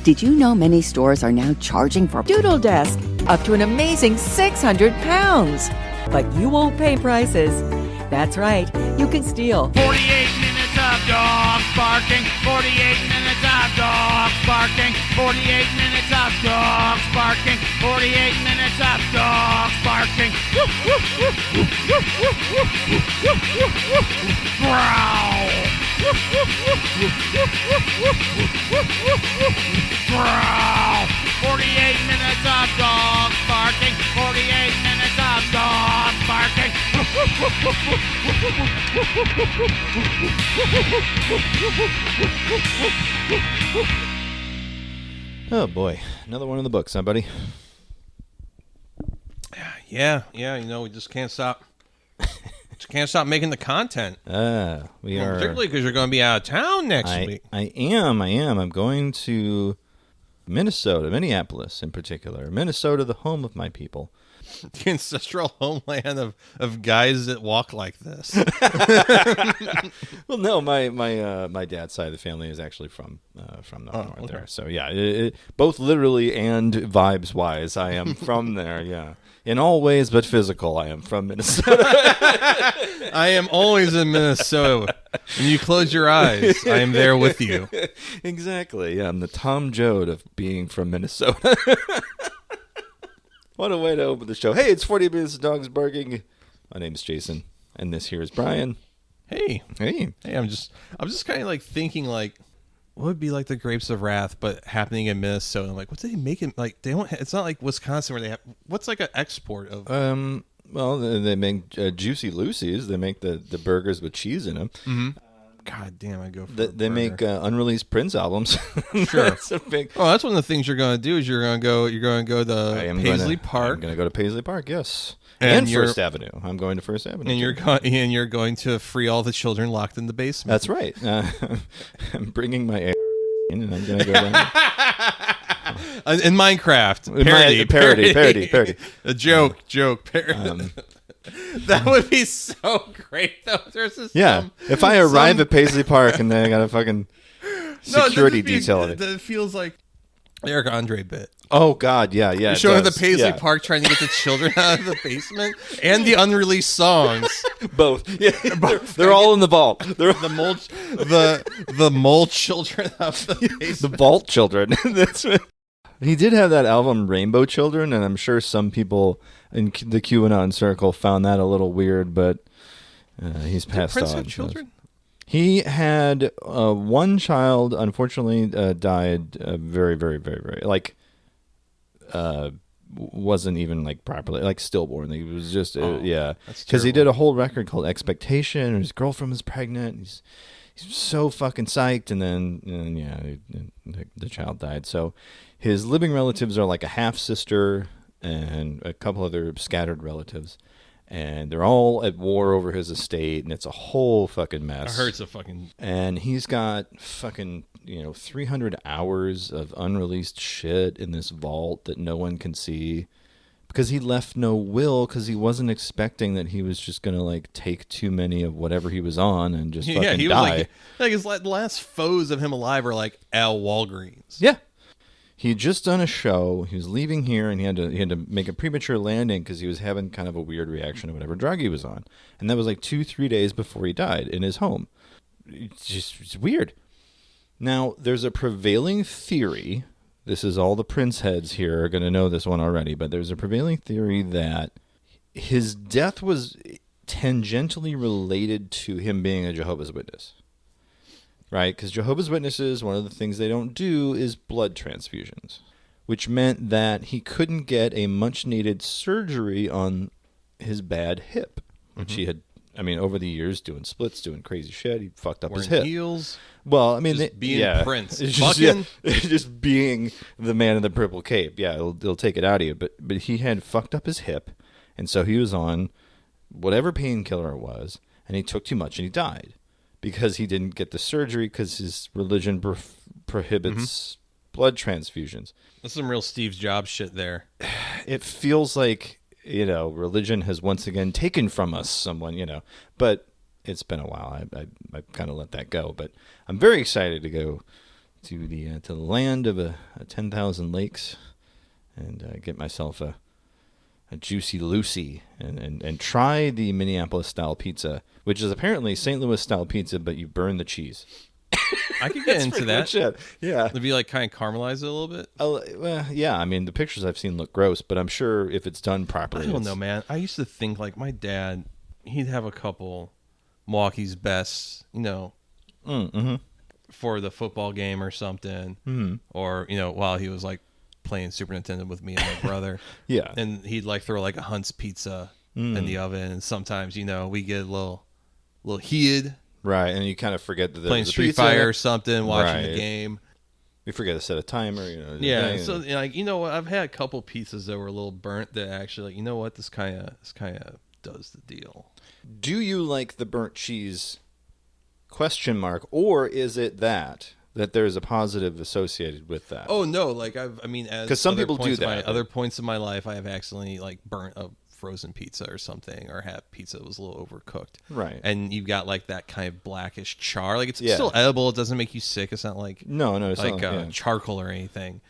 Did you know many stores are now charging for Doodle Desk up to an amazing £600? But you won't pay prices. That's right, you can steal 48 minutes of dogs barking, 48 minutes of dogs barking, 48 minutes of dogs barking, 48 minutes of dogs barking. Growl. Growl. 48 minutes of dogs barking, 48 minutes of dogs barking. Oh boy, another one in the books, huh, buddy? Yeah, you know, we just can't stop. Can't stop making the content. We are particularly because you're going to be out of town next week. I am. I'm going to Minneapolis in particular. Minnesota, the home of my people. The ancestral homeland of guys that walk like this. Well, no, my dad's side of the family is actually from north there. So yeah, both literally and vibes wise, I am from there. Yeah, in all ways but physical, I am from Minnesota. I am always in Minnesota. When you close your eyes, I am there with you. Exactly. Yeah, I'm the Tom Joad of being from Minnesota. What a way to open the show. Hey, it's 40 minutes of dogs barking. My name's Jason, and this here is Brian. Hey. Hey. I'm just kind of like thinking like, what would be like the Grapes of Wrath, but happening in Minnesota? I'm like, what do they make it like? They don't. It's not like Wisconsin where they have. What's like an export of? Well, they make Juicy Lucy's. They make the burgers with cheese in them. Mm-hmm. God damn, I go for They make unreleased Prince albums. Sure. That's a big... Oh, that's one of the things you're going to do is you're going to go to Paisley Park. I'm going to go to Paisley Park, yes. And First Avenue. I'm going to First Avenue. And you're going to free all the children locked in the basement. That's right. I'm bringing my in and I'm going to go down. In Minecraft. Parody. A joke. Parody. That would be so great, though. There's this if I arrive at Paisley Park and then I got a fucking security detail on it. That feels like Eric Andre bit. Oh, God, yeah. You're showing at the Paisley Park trying to get the children out of the basement and the unreleased songs. Both. Yeah, they're all in the vault. They're the mole children of the basement. The vault children. That's what... He did have that album Rainbow Children, and I'm sure some people in the QAnon circle found that a little weird, but he's passed on. Did Prince have children? He had one child, unfortunately, died very, very, very, very, like, wasn't even, like, properly, like, stillborn. He was just, because he did a whole record called Expectation, and his girlfriend was pregnant. He's so fucking psyched, and then the child died. So his living relatives are like a half-sister and a couple other scattered relatives, and they're all at war over his estate, and it's a whole fucking mess. I heard it's a fucking... And he's got fucking, 300 hours of unreleased shit in this vault that no one can see, because he left no will, because he wasn't expecting that he was just going to, like, take too many of whatever he was on and just fucking die. Like his last foes of him alive are, like, Al Walgreens. Yeah. He'd just done a show. He was leaving here, and he had to make a premature landing because he was having kind of a weird reaction to whatever drug he was on. And that was like 2-3 days before he died in his home. It's weird. Now, there's a prevailing theory. This is all the Prince heads here are going to know this one already, but there's a prevailing theory that his death was tangentially related to him being a Jehovah's Witness. Right? Because Jehovah's Witnesses, one of the things they don't do is blood transfusions, which meant that he couldn't get a much-needed surgery on his bad hip, which he had, over the years, doing splits, doing crazy shit. He fucked up his hip. Heels. Well, being Prince. Just being the man in the purple cape. Yeah, it'll take it out of you. But he had fucked up his hip, and so he was on whatever painkiller it was, and he took too much, and he died. Because he didn't get the surgery because his religion prohibits blood transfusions. That's some real Steve Jobs shit there. It feels like, religion has once again taken from us someone, But it's been a while. I kind of let that go. But I'm very excited to go to the land of a 10,000 lakes and get myself a Juicy Lucy and try the Minneapolis style pizza, which is apparently St. Louis style pizza, but you burn the cheese. I could get into that. Yeah. It'd be like kind of caramelize it a little bit. Well, yeah. I mean, the pictures I've seen look gross, but I'm sure if it's done properly. I don't know, man. I used to think like my dad, he'd have a couple Milwaukee's Best, for the football game or something, or while he was like playing Super Nintendo with me and my brother. Yeah. And he'd like throw like a Hunt's pizza in the oven, and sometimes we get a little heated. Right, and you kind of forget that playing Street Fighter or something, watching the game. You forget to set a timer, Yeah, so what? I've had a couple pizzas that were a little burnt that actually, what, this kind of does the deal. Do you like the burnt cheese? ? Or is it that there's a positive associated with that? Oh no, like because some people do that. Other points in my life, I have accidentally like burnt a frozen pizza or something, or had pizza that was a little overcooked. Right. And you've got like that kind of blackish char. Like it's still edible. It doesn't make you sick. It's not like no, it's like not, charcoal or anything.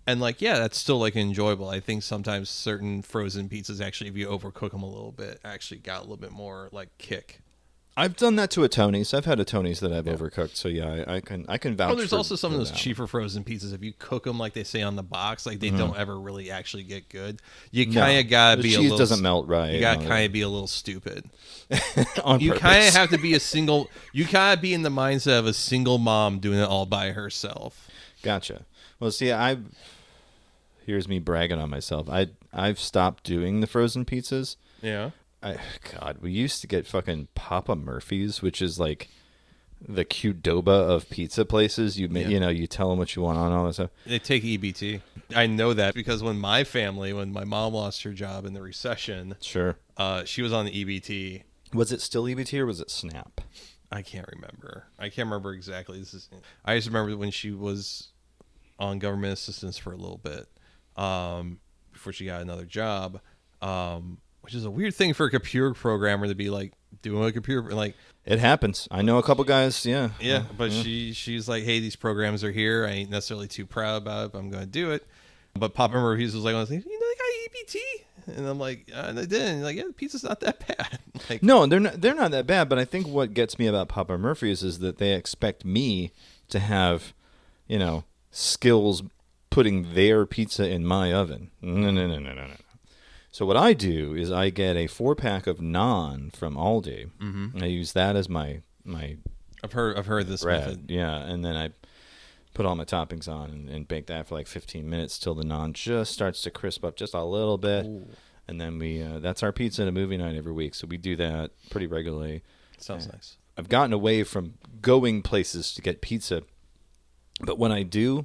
And like, yeah, that's still like enjoyable. I think sometimes certain frozen pizzas actually, if you overcook them a little bit, actually got a little bit more like kick. I've done that to a Tony's. I've had a Tony's that I've overcooked. So yeah, I can vouch. Oh, there's also some of those that. cheaper frozen pizzas. If you cook them like they say on the box, like they don't ever really actually get good. You kind of gotta be a little. The cheese doesn't melt right. You gotta kind of be a little stupid. You kind of have to be a single. You gotta be in the mindset of a single mom doing it all by herself. Gotcha. Well, see, here's me bragging on myself. I've stopped doing the frozen pizzas. Yeah. God, we used to get fucking Papa Murphy's, which is like the Qdoba of pizza places. You tell them what you want on all that stuff. They take EBT. I know that because when my mom lost her job in the recession, sure, she was on the EBT. Was it still EBT or was it SNAP? I can't remember. Exactly. I just remember when she was on government assistance for a little bit before she got another job. Which is a weird thing for a computer programmer to be like doing a computer like. It happens. I know a couple guys. Yeah. But she's like, hey, these programs are here. I ain't necessarily too proud about it, but I'm going to do it. But Papa Murphy's was like, they got EBT, and I'm like, they didn't. Like, the pizza's not that bad. Like, no, they're not that bad. But I think what gets me about Papa Murphy's is that they expect me to have, skills putting their pizza in my oven. No. So what I do is I get a 4-pack of naan from Aldi. Mm-hmm. I use that as my. I've heard this bread. Method. Yeah, and then I put all my toppings on and bake that for like 15 minutes till the naan just starts to crisp up just a little bit. Ooh. And then we that's our pizza and a movie night every week. So we do that pretty regularly. Sounds nice. I've gotten away from going places to get pizza, but when I do,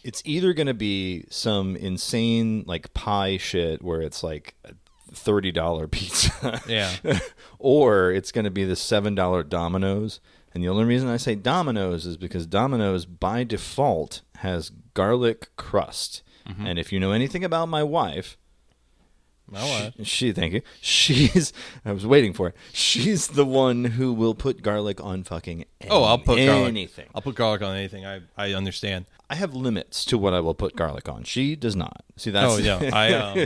it's either going to be some insane like pie shit where it's like a $30 pizza. Yeah. Or it's going to be the $7 Domino's. And the only reason I say Domino's is because Domino's by default has garlic crust. Mm-hmm. And if you know anything about my wife, thank you. I was waiting for it. She's the one who will put garlic on fucking I'll put anything. I'll put garlic on anything. I understand. I have limits to what I will put garlic on. She does not. See, that's. Oh yeah.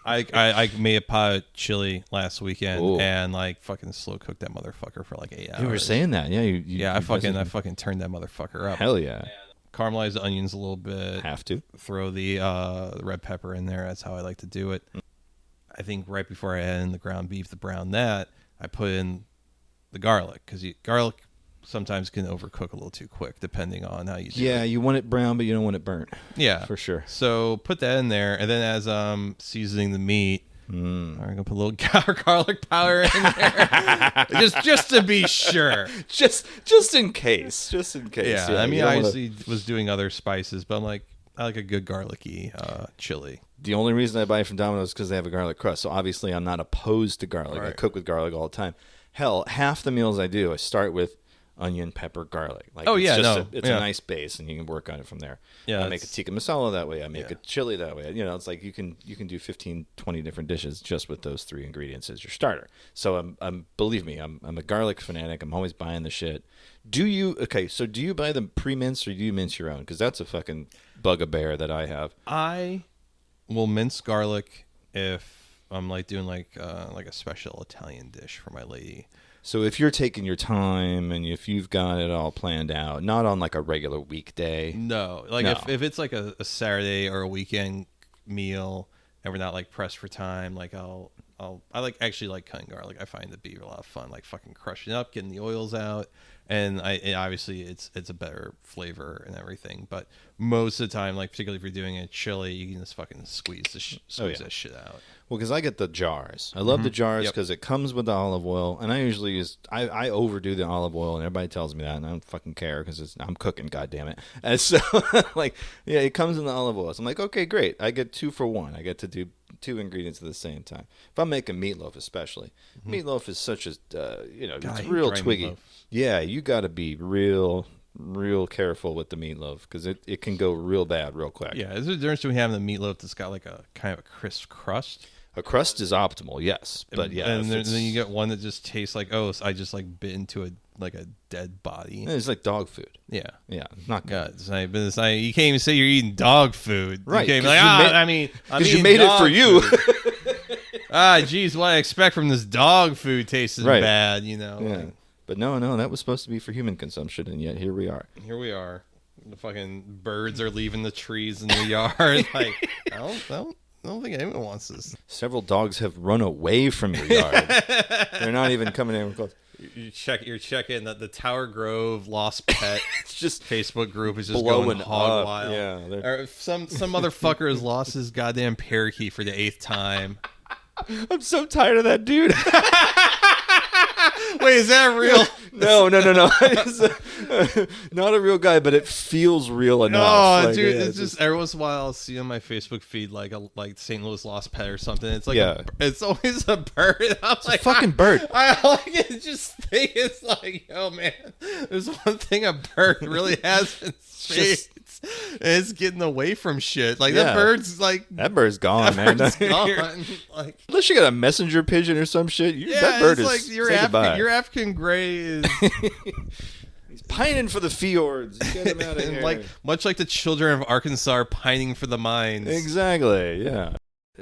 I made a pot of chili last weekend. Ooh. And like fucking slow cooked that motherfucker for like 8 hours. You were saying that, yeah. I fucking turned that motherfucker up. Hell yeah. Caramelize the onions a little bit. Have to throw the red pepper in there. That's how I like to do it. I think right before I add in the ground beef, I put in the garlic because garlic sometimes can overcook a little too quick depending on how you do it. Yeah, you want it brown, but you don't want it burnt. Yeah, for sure. So put that in there, and then as seasoning the meat, I'm gonna put a little garlic powder in there, just to be sure, just in case, Yeah, I mean, I obviously was doing other spices, but I like a good garlicky chili. The only reason I buy it from Domino's is because they have a garlic crust. So obviously I'm not opposed to garlic. Right. I cook with garlic all the time. Hell, half the meals I do, I start with onion, pepper, garlic. Like, Oh, it's yeah, just no, it's yeah. a nice base, and you can work on it from there. Yeah, I make a tikka masala that way. I make a chili that way. You know, it's like you can do 15, 20 different dishes just with those 3 ingredients as your starter. So I'm believe me, I'm a garlic fanatic. I'm always buying the shit. Do you buy them pre-minced or do you mince your own? Because that's a fucking bugbear that I have. I will mince garlic if I'm like doing like a special Italian dish for my lady. So if you're taking your time and if you've got it all planned out, not on like a regular weekday. No, like if it's like a Saturday or a weekend meal and we're not like pressed for time, like I actually like cutting garlic. I find it to be a lot of fun, like fucking crushing it up, getting the oils out, and obviously it's a better flavor and everything. But most of the time, like particularly if you're doing a chili, you can just fucking squeeze that shit out. Well, because I get the jars. I love the jars because it comes with the olive oil, and I usually use I overdo the olive oil, and everybody tells me that, and I don't fucking care because I'm cooking, goddammit. And so, like, yeah, it comes in the olive oil. So I'm like, okay, great. I get 2 for 1. I get to do 2 ingredients at the same time. If I'm making meatloaf, especially, meatloaf is such a it's real twiggy. Meatloaf. Yeah, you got to be real careful with the meatloaf because it can go real bad real quick. Yeah, is there a difference between having the meatloaf that's got like a kind of a crisp crust? A crust is optimal, yes, but yeah, and then you get one that just tastes like, oh, I just like bit into a dead body. It's like dog food. Yeah, not good. You can't even say you're eating dog food, right? You can't be like, because you made it for you. Geez, what I expect from this dog food tastes bad, you know. Yeah. But no, that was supposed to be for human consumption, and yet here we are. The fucking birds are leaving the trees in the yard. Like, I don't think anyone wants this. Several dogs have run away from your yard. They're not even coming anywhere close. You're checking that the Tower Grove Lost Pet it's just Facebook group is just blowing going hog up. wild. Yeah, or some motherfucker has lost his goddamn parakeet for the 8th time. I'm so tired of that dude. Wait, is that real? No. Not a real guy, but it feels real enough. Oh, like, dude, it's just every once in a while I'll see on my Facebook feed like St. Louis Lost Pet or something. It's like it's always a bird. It's like a fucking bird. I like just think it's like, oh man, there's one thing a bird really has in space. It's getting away from shit. Like that bird's gone, man. Bird's gone. Like, unless you got a messenger pigeon or some shit, that bird is like your African gray is he's pining for the fjords. Get him out of here. Like much like the children of Arkansas are pining for the mines. Exactly. Yeah.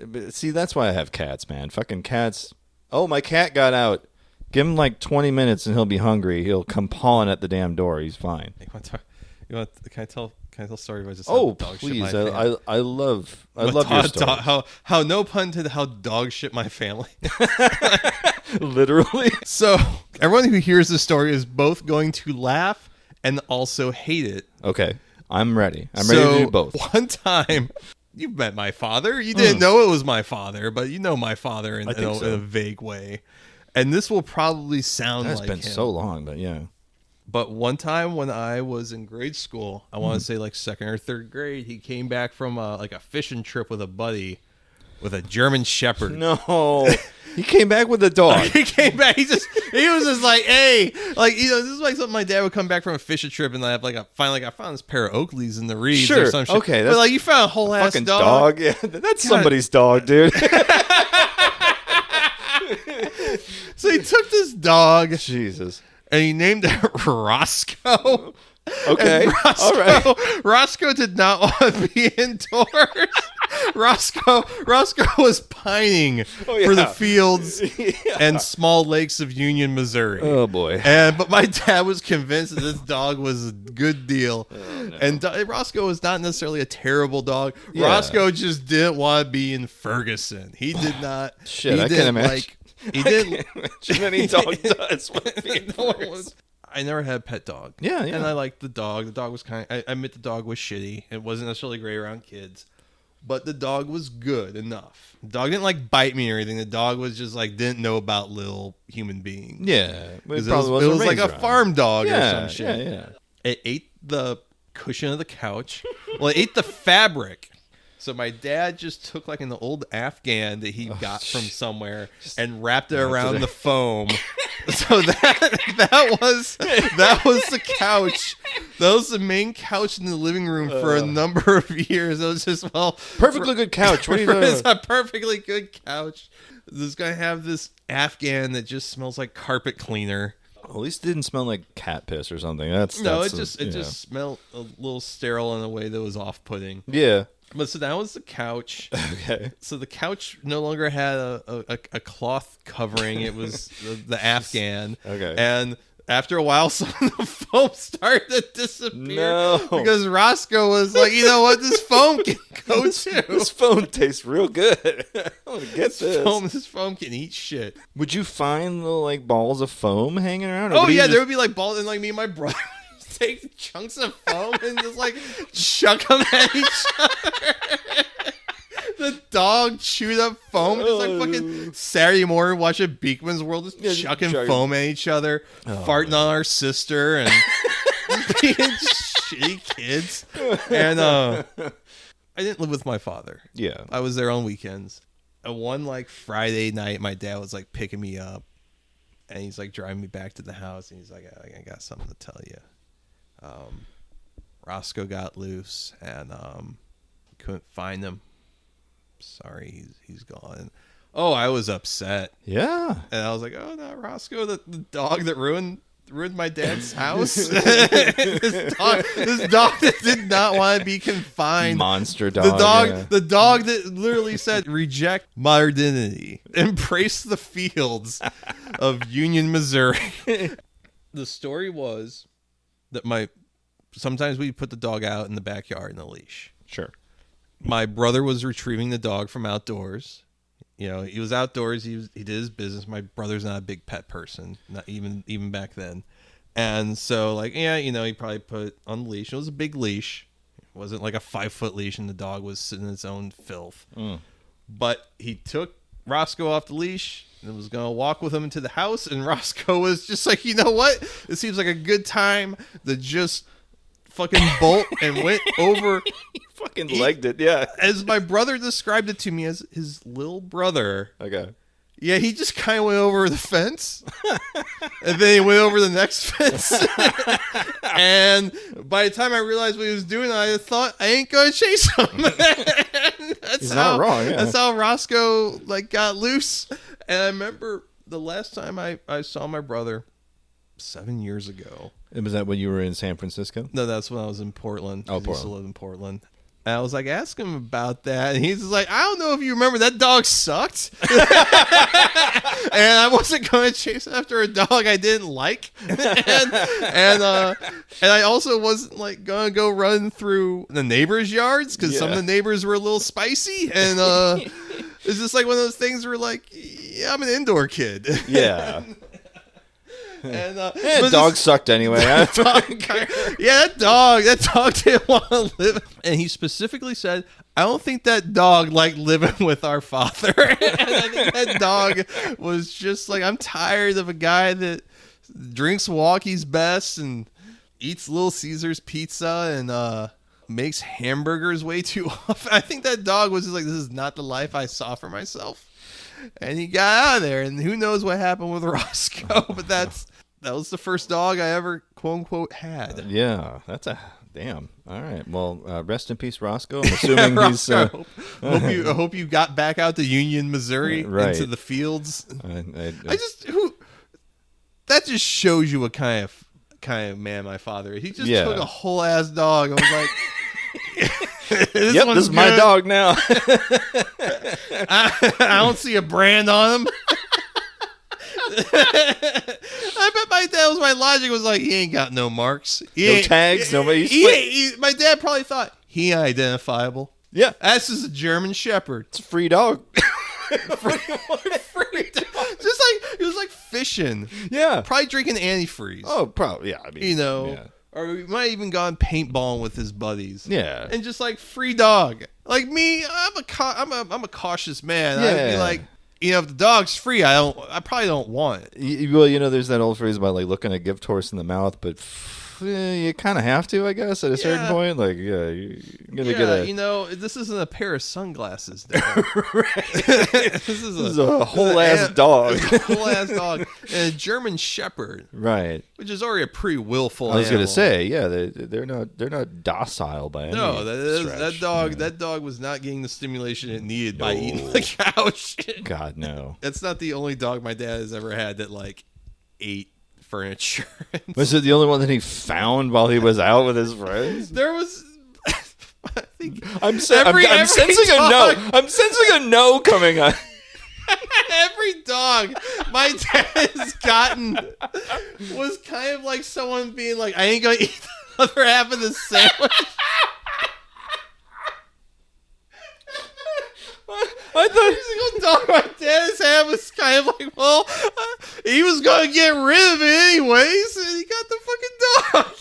But see, that's why I have cats, man. Fucking cats. Oh, my cat got out. Give him like 20 minutes and he'll be hungry. He'll come pawing at the damn door. He's fine. Can I tell a story about just dog please shit my family? I love your stories. How no pun intended, how dog shit my family. Literally. So everyone who hears this story is both going to laugh and also hate it. Okay, I'm ready. I'm ready to do both. One time, you've met my father. You didn't know it was my father, but you know my father in a vague way. And this will probably sound like him. It's been so long, but yeah. But one time when I was in grade school, I want to say like 2nd or 3rd grade, he came back from like a fishing trip with a buddy with a German Shepherd. No, he came back with a dog. He came back. He was just like, hey, like, you know, this is like something my dad would come back from a fishing trip and I have like I found this pair of Oakleys in the reeds or some shit. Okay, but like you found a whole ass fucking dog. Yeah, that's somebody's dog, dude. So he took this dog. Jesus. And he named it Roscoe. Okay. All right. Roscoe did not want to be indoors. Roscoe was pining for the fields and small lakes of Union, Missouri. Oh boy. But my dad was convinced that this dog was a good deal. Oh, no. And Roscoe was not necessarily a terrible dog. Yeah. Roscoe just didn't want to be in Ferguson. He did not. Shit, I can imagine. He didn't. Any dog does. I never had a pet dog. Yeah. And I liked the dog. The dog was I admit the dog was shitty. It wasn't necessarily great around kids. But the dog was good enough. The dog didn't like bite me or anything. The dog was just like didn't know about little human beings. Yeah. It was like a farm dog or some shit. Yeah. It ate the cushion of the couch. Well, it ate the fabric. So my dad just took like an old Afghan that he got from somewhere and wrapped it around the foam So that was the couch. That was the main couch in the living room for a number of years. It was just Perfectly good couch. What are you doing? It's a perfectly good couch. This guy have this Afghan that just smells like carpet cleaner. At least it didn't smell like cat piss or something. It just smelled a little sterile in a way that was off-putting. Yeah. But so that was the couch. Okay. So the couch no longer had a cloth covering. It was the Afghan. Okay. And after a while, some of the foam started to disappear. No. Because Roscoe was like, you know what? This foam can go too. This foam tastes real good. I want to get this. This foam can eat shit. Would you find little like balls of foam hanging around? Oh yeah, there would be like balls, and like me and my brother would take chunks of foam and just like chuck them at each other. The dog chewed up foam. It's like fucking Saturday morning watching Beekman's World, just chucking foam at each other, farting on our sister, and being shitty kids. And I didn't live with my father. Yeah. I was there on weekends. And one like Friday night, my dad was like picking me up, and he's like driving me back to the house, and he's like, I got something to tell you. Roscoe got loose, and couldn't find him. Sorry, he's gone. Oh, I was upset. Yeah. And I was like, oh no, Roscoe, the dog that ruined my dad's house. This dog that did not want to be confined. Monster dog. The dog that literally said, reject modernity. Embrace the fields of Union, Missouri. The story was that sometimes we put the dog out in the backyard in a leash. Sure. My brother was retrieving the dog from outdoors. You know, he was outdoors. He did his business. My brother's not a big pet person, not even back then. And so, like, yeah, you know, he probably put on the leash. It was a big leash. It wasn't like a 5-foot leash, and the dog was sitting in its own filth. But he took Roscoe off the leash and was going to walk with him into the house. And Roscoe was just like, you know what? It seems like a good time to just fucking bolt and went over. Fucking legged it, yeah. As my brother described it to me, as his little brother. Okay. Yeah, he just kind of went over the fence, and then he went over the next fence. And by the time I realized what he was doing, I thought, I ain't gonna chase him. He's not wrong. Yeah. That's how Roscoe like got loose. And I remember the last time I saw my brother 7 years ago. And was that when you were in San Francisco? No, that's when I was in Portland. Oh, I used to Portland. live in Portland. And I was like, ask him about that. And he's just like, I don't know if you remember, that dog sucked. And I wasn't going to chase after a dog I didn't like. And I also wasn't like going to go run through the neighbors' yards because some of the neighbors were a little spicy. And it's just like one of those things where like, yeah, I'm an indoor kid. Yeah. And dog sucked anyway. That dog didn't want to live. And he specifically said, I don't think that dog liked living with our father. And I think that dog was just like, I'm tired of a guy that drinks Walkie's Best and eats Little Caesar's pizza and makes hamburgers way too often. I think that dog was just like, this is not the life I saw for myself. And he got out of there, and who knows what happened with Roscoe, but that was the first dog I ever, quote unquote, had. Yeah, that's a damn. All right, well, rest in peace, Roscoe. I'm assuming he's. I hope you got back out to Union, Missouri, into the fields. That just shows you what kind of man my father is. He just took a whole ass dog and was like. This is my dog now. I don't see a brand on him. I bet my logic was like, he ain't got no marks. No tags, nobody. My dad probably thought, he ain't identifiable. Yeah. That's just a German Shepherd. It's a free dog. Free dog. Just like, it was like fishing. Yeah. Probably drinking antifreeze. Oh, probably. Yeah. I mean, you know. Yeah. Or we might have even gone paintballing with his buddies. Yeah. And just like free dog. Like me, I'm a cautious man. Yeah. I'd be like, you know, if the dog's free, I probably don't want it. Well, you know, there's that old phrase about like looking a gift horse in the mouth, but you kind of have to, I guess, at a certain point. Like, yeah, you're gonna get a. You know, this isn't a pair of sunglasses, though. This is a whole ass dog. Whole ass dog, and a German Shepherd, right? Which is already a pretty willful. I was animal. gonna say, yeah, they're not docile by any stretch. That dog was not getting the stimulation it needed by eating the couch. God, no. That's not the only dog my dad has ever had that like ate furniture. Was it the only one that he found while he was out with his friends? There was. I think I'm sensing a no. I'm sensing a no coming on. Every dog my dad has gotten was kind of like someone being like, I ain't gonna eat the other half of the sandwich. I thought every single dog my dad has had was kind of like, well, he was gonna get rid of it anyways, and he got the fucking dog.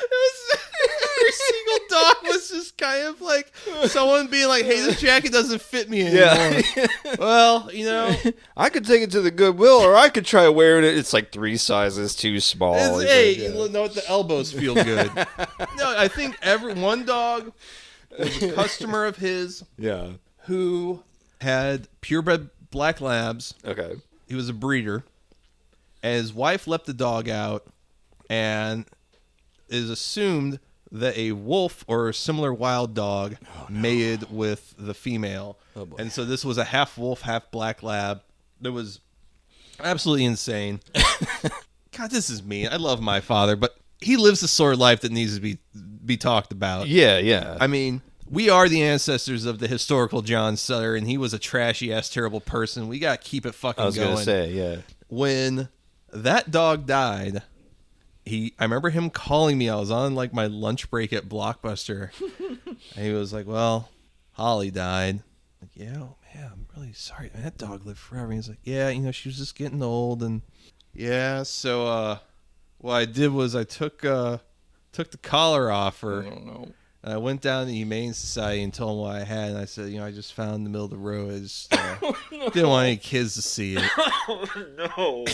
Every single dog was just kind of like someone being like, hey, this jacket doesn't fit me anymore. Yeah. Well, you know, I could take it to the Goodwill, or I could try wearing it. It's like 3 sizes too small. You know what? The elbows feel good. No, I think one dog was a customer of his. Yeah. Who had purebred black labs. Okay. He was a breeder. And his wife let the dog out, and it is assumed that a wolf or a similar wild dog mated with the female. Oh, boy. And so this was a half wolf, half black lab. That was absolutely insane. God, this is mean. I love my father, but he lives the sort of life that needs to be talked about. Yeah, yeah. I mean, we are the ancestors of the historical John Sutter, and he was a trashy-ass, terrible person. We got to keep it fucking going. I was going to say, yeah. When that dog died, I remember him calling me. I was on like my lunch break at Blockbuster, and he was like, well, Holly died. Like, yeah, oh, man, I'm really sorry. Man, that dog lived forever. And he's like, yeah, you know, she was just getting old, and yeah, so what I did was I took the collar off her. I don't know. And I went down to the Humane Society and told them what I had, and I said, you know, I just found in the middle of the road. I just didn't want any kids to see it. Oh, no.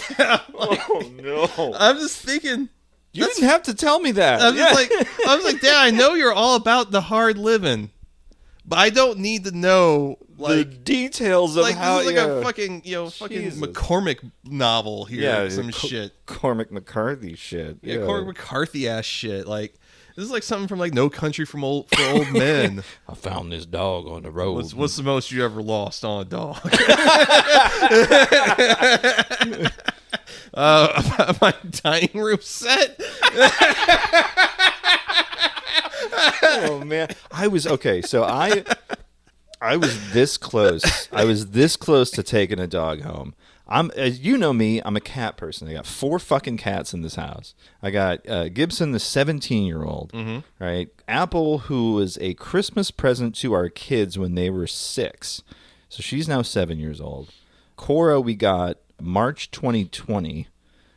Oh, no. I'm just thinking. You didn't have to tell me that. I was like, Dad, I know you're all about the hard living, but I don't need to know the details of how. This is like a fucking McCormick novel here. Yeah, some shit. Cormac McCarthy shit. Yeah, Cormac McCarthy ass shit. Like this is like something from like No Country for Old Men. I found this dog on the road. What's the most you ever lost on a dog? My dining room set. Oh man, I was okay. So I was this close. I was this close to taking a dog home. As you know me, I'm a cat person. I got 4 fucking cats in this house. I got Gibson, the 17-year-old, right? Apple, who was a Christmas present to our kids when they were 6, so she's now 7 years old. Cora, we got March 2020,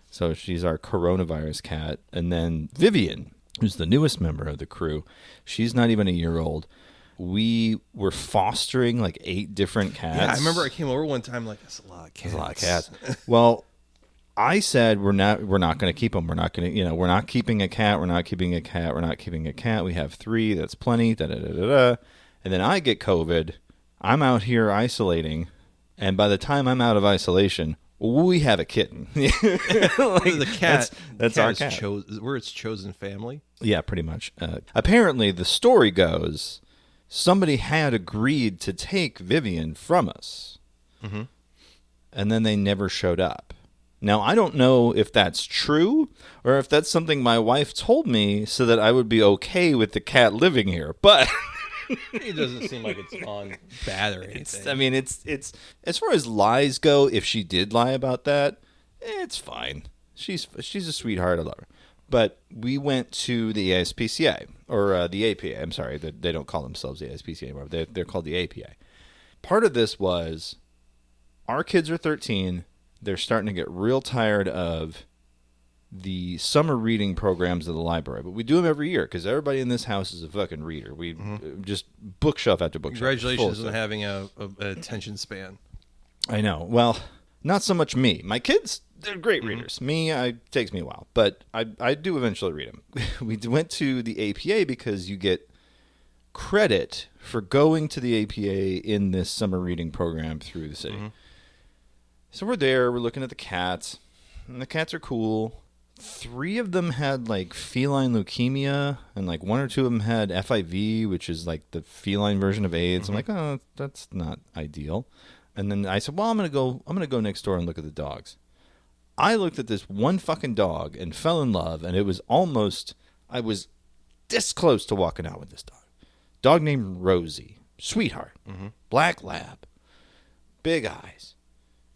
so she's our coronavirus cat, and then Vivian, who's the newest member of the crew. She's not even a year old. We were fostering like 8 different cats. Yeah, I remember I came over one time like, that's a lot of cats. That's a lot of cats. Well, I said we're not going to keep them. We're not going to, we're not keeping a cat. We're not keeping a cat. We're not keeping a cat. We have 3. That's plenty. Da da da da da. And then I get COVID. I'm out here isolating, and by the time I'm out of isolation, we have a kitten. Like, the cat. That's our cat. We're its chosen family. Yeah, pretty much. Apparently, the story goes, somebody had agreed to take Vivian from us, and then they never showed up. Now, I don't know if that's true or if that's something my wife told me so that I would be okay with the cat living here, but it doesn't seem like it's on bad or anything. It's as far as lies go, if she did lie about that, it's fine. She's a sweetheart. I love her. But we went to the ASPCA, or the APA. I'm sorry, they don't call themselves the ASPCA anymore. They're called the APA. Part of this was our kids are 13. They're starting to get real tired of the summer reading programs of the library. But we do them every year because everybody in this house is a fucking reader. We just bookshelf after bookshelf. Congratulations on having an attention span. I know. Well, Not so much me. My kids, they're great readers. Me, it takes me a while, but I do eventually read them. We went to the APA because you get credit for going to the APA in this summer reading program through the city. So we're there, we're looking at the cats, and the cats are cool. 3 of them had like feline leukemia, and like 1 or 2 of them had FIV, which is like the feline version of AIDS. I'm like, oh, that's not ideal. And then I said, well, I'm gonna go next door and look at the dogs. I looked at this one fucking dog and fell in love, and it was almost, I was this close to walking out with this dog. Dog named Rosie, sweetheart, black lab, big eyes.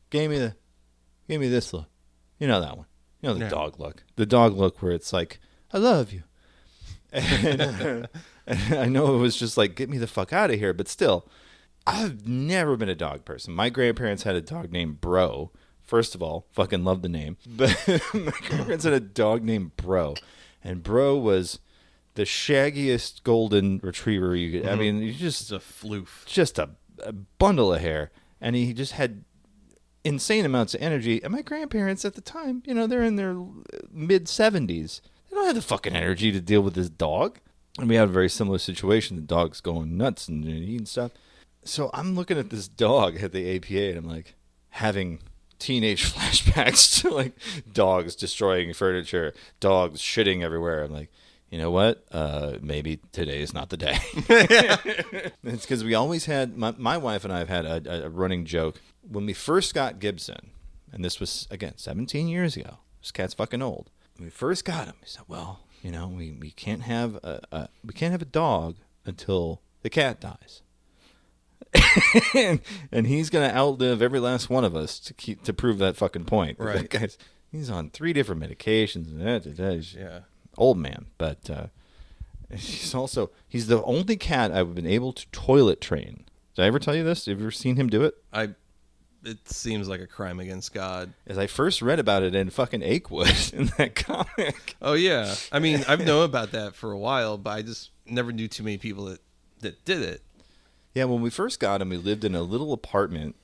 Gave me this look. You know that one. You know the dog look. The dog look where it's like, I love you. And I know it was just like, get me the fuck out of here. But still, I've never been a dog person. My grandparents had a dog named Bro. First of all, fucking love the name. But my grandparents had a dog named Bro. And Bro was the shaggiest golden retriever you could. I mean, you just... It's a floof. Just a bundle of hair. And he just had insane amounts of energy. And my grandparents at the time, you know, they're in their mid-70s. They don't have the fucking energy to deal with this dog. And we had a very similar situation. The dog's going nuts and eating stuff. So I'm looking at this dog at the APA, and I'm like having teenage flashbacks to like dogs destroying furniture, dogs shitting everywhere. I'm like, you know what? Maybe today is not the day. It's because we always had, my wife and I have had a running joke. When we first got Gibson, and this was, again, 17 years ago, this cat's fucking old. When we first got him, we said, well, you know, we can't have a dog until the cat dies. and he's gonna outlive every last one of us to prove that fucking point. Right. That guy's, he's on 3 different medications. He's Yeah. old man, but he's the only cat I've been able to toilet train. Did I ever tell you this? Have you ever seen him do it? It seems like a crime against God. As I first read about it in fucking Achewood in that comic. Oh yeah, I mean I've known about that for a while, but I just never knew too many people that did it. Yeah, when we first got him, we lived in a little apartment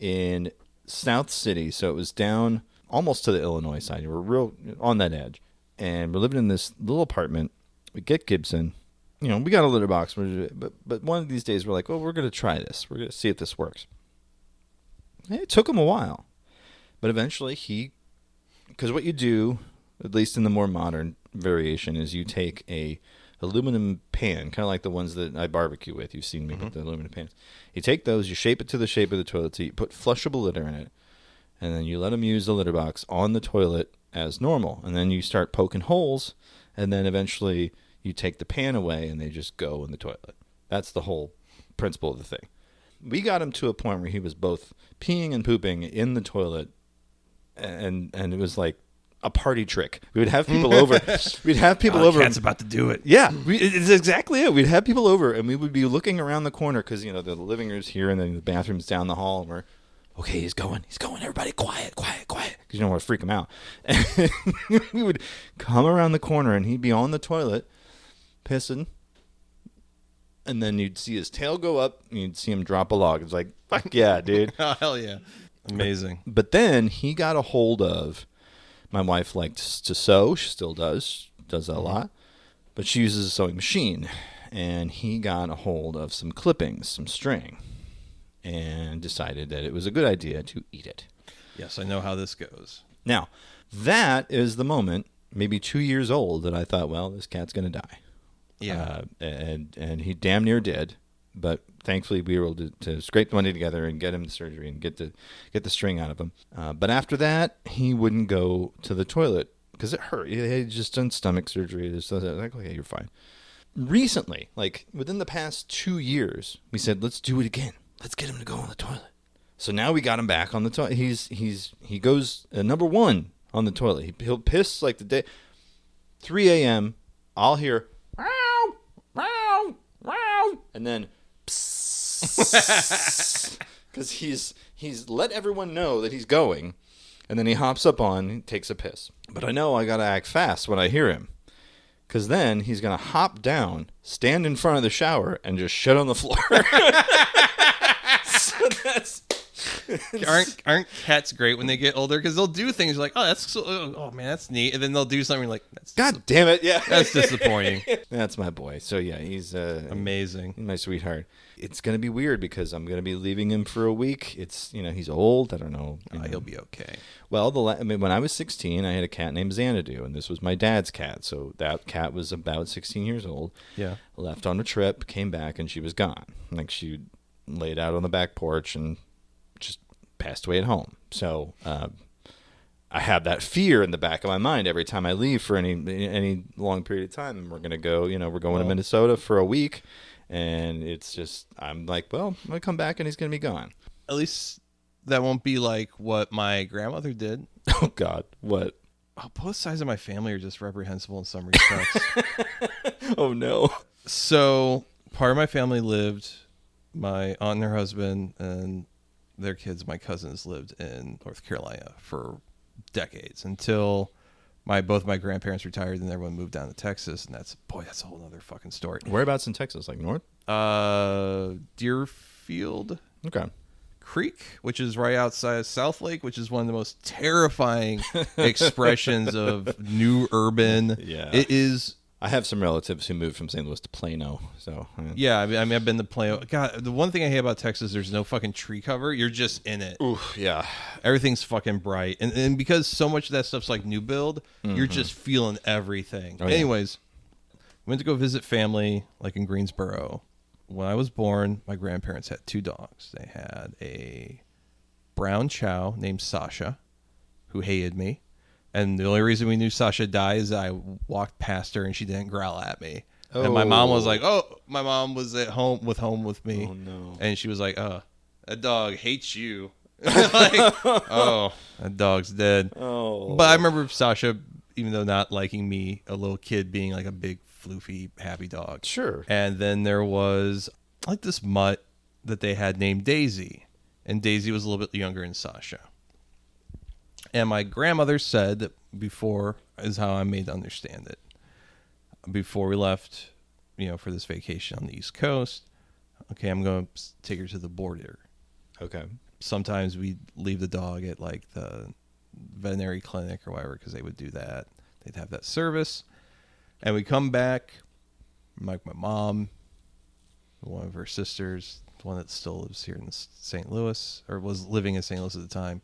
in South City, so it was down almost to the Illinois side. We're real on that edge, and we're living in this little apartment. We get Gibson, you know, we got a litter box, but one of these days we're like, well, we're going to try this. We're going to see if this works. And it took him a while, but eventually because what you do, at least in the more modern variation, is you take a aluminum pan, kind of like the ones that I barbecue with. You've seen me with the aluminum pans. You take those, you shape it to the shape of the toilet seat, put flushable litter in it, and then you let them use the litter box on the toilet as normal. And then you start poking holes, and then eventually you take the pan away, and they just go in the toilet. That's the whole principle of the thing. We got him to a point where he was both peeing and pooping in the toilet, and it was like a party trick. We would have people over. We'd have people over. Cat's about to do it. Yeah, it's exactly it. We'd have people over, and we would be looking around the corner because, you know, the living room's here, and then the bathroom's down the hall, and we're, okay, he's going. Everybody quiet, because you don't want to freak him out. And we would come around the corner, and he'd be on the toilet, pissing, and then you'd see his tail go up, and you'd see him drop a log. It's like, fuck yeah, dude. Oh, hell yeah. Amazing. But then he got a hold of, my wife likes to sew. She still does that a lot. But she uses a sewing machine. And he got a hold of some clippings, some string, and decided that it was a good idea to eat it. Yes, I know how this goes. Now, that is the moment, maybe 2 years old, that I thought, well, this cat's going to die. Yeah. And he damn near did. But thankfully, we were able to scrape the money together and get him the surgery and get the string out of him. But after that, he wouldn't go to the toilet because it hurt. He had just done stomach surgery. Like, okay, you're fine. Recently, like within the past 2 years, we said, let's do it again. Let's get him to go on the toilet. So now we got him back on the toilet. He goes number 1 on the toilet. He'll piss like the day 3 a.m. I'll hear meow, meow, meow, and then because he's let everyone know that he's going, and then he hops up on and takes a piss. But I know I gotta act fast when I hear him, because then he's gonna hop down, stand in front of the shower, and just shit on the floor. So aren't cats great when they get older? Because they'll do things like, oh, that's so, oh man, that's neat, and then they'll do something like, God damn it, yeah. that's disappointing. That's my boy. So yeah, he's Amazing. my sweetheart. It's gonna be weird because I'm gonna be leaving him for a week. It's he's old. I don't know. He'll be okay. Well, when I was 16, I had a cat named Xanadu, and this was my dad's cat. So that cat was about 16 years old. Yeah. Left on a trip, came back, and she was gone. Like she laid out on the back porch and just passed away at home. So I have that fear in the back of my mind every time I leave for any long period of time. And we're gonna go. We're going to Minnesota for a week, and it's just I'm like, well, I'm gonna come back and he's gonna be gone. At least that won't be like what my grandmother did. Oh God, what? Oh, both sides of my family are just reprehensible in some respects. Oh no. So part of my family lived, my aunt and her husband and their kids, my cousins, lived in North Carolina for decades until both my grandparents retired and everyone moved down to Texas. And that's a whole other fucking story. Whereabouts in Texas? Like north? Deerfield. Okay. Creek, which is right outside of South Lake, which is one of the most terrifying expressions of new urban. Yeah. It is. I have some relatives who moved from St. Louis to Plano. So yeah, I mean, I've been to Plano. God, the one thing I hate about Texas, there's no fucking tree cover. You're just in it. Ooh, yeah. Everything's fucking bright. And because so much of that stuff's like new build, you're just feeling everything. Oh, yeah. Anyways, went to go visit family like in Greensboro. When I was born, my grandparents had 2 dogs. They had a brown chow named Sasha, who hated me. And the only reason we knew Sasha died is I walked past her and she didn't growl at me. Oh. And my mom was like, my mom was at home with me. Oh, no. And she was like, that dog hates you. Like, that dog's dead. Oh. But I remember Sasha, even though not liking me, a little kid being like a big, floofy, happy dog. Sure. And then there was like this mutt that they had named Daisy. And Daisy was a little bit younger than Sasha. And my grandmother said that before, is how I'm made to understand it, before we left, for this vacation on the East Coast, okay, I'm going to take her to the border. Okay. Sometimes we'd leave the dog at like the veterinary clinic or whatever because they would do that. They'd have that service. And we come back, like my mom, one of her sisters, the one that still lives here in St. Louis, or was living in St. Louis at the time.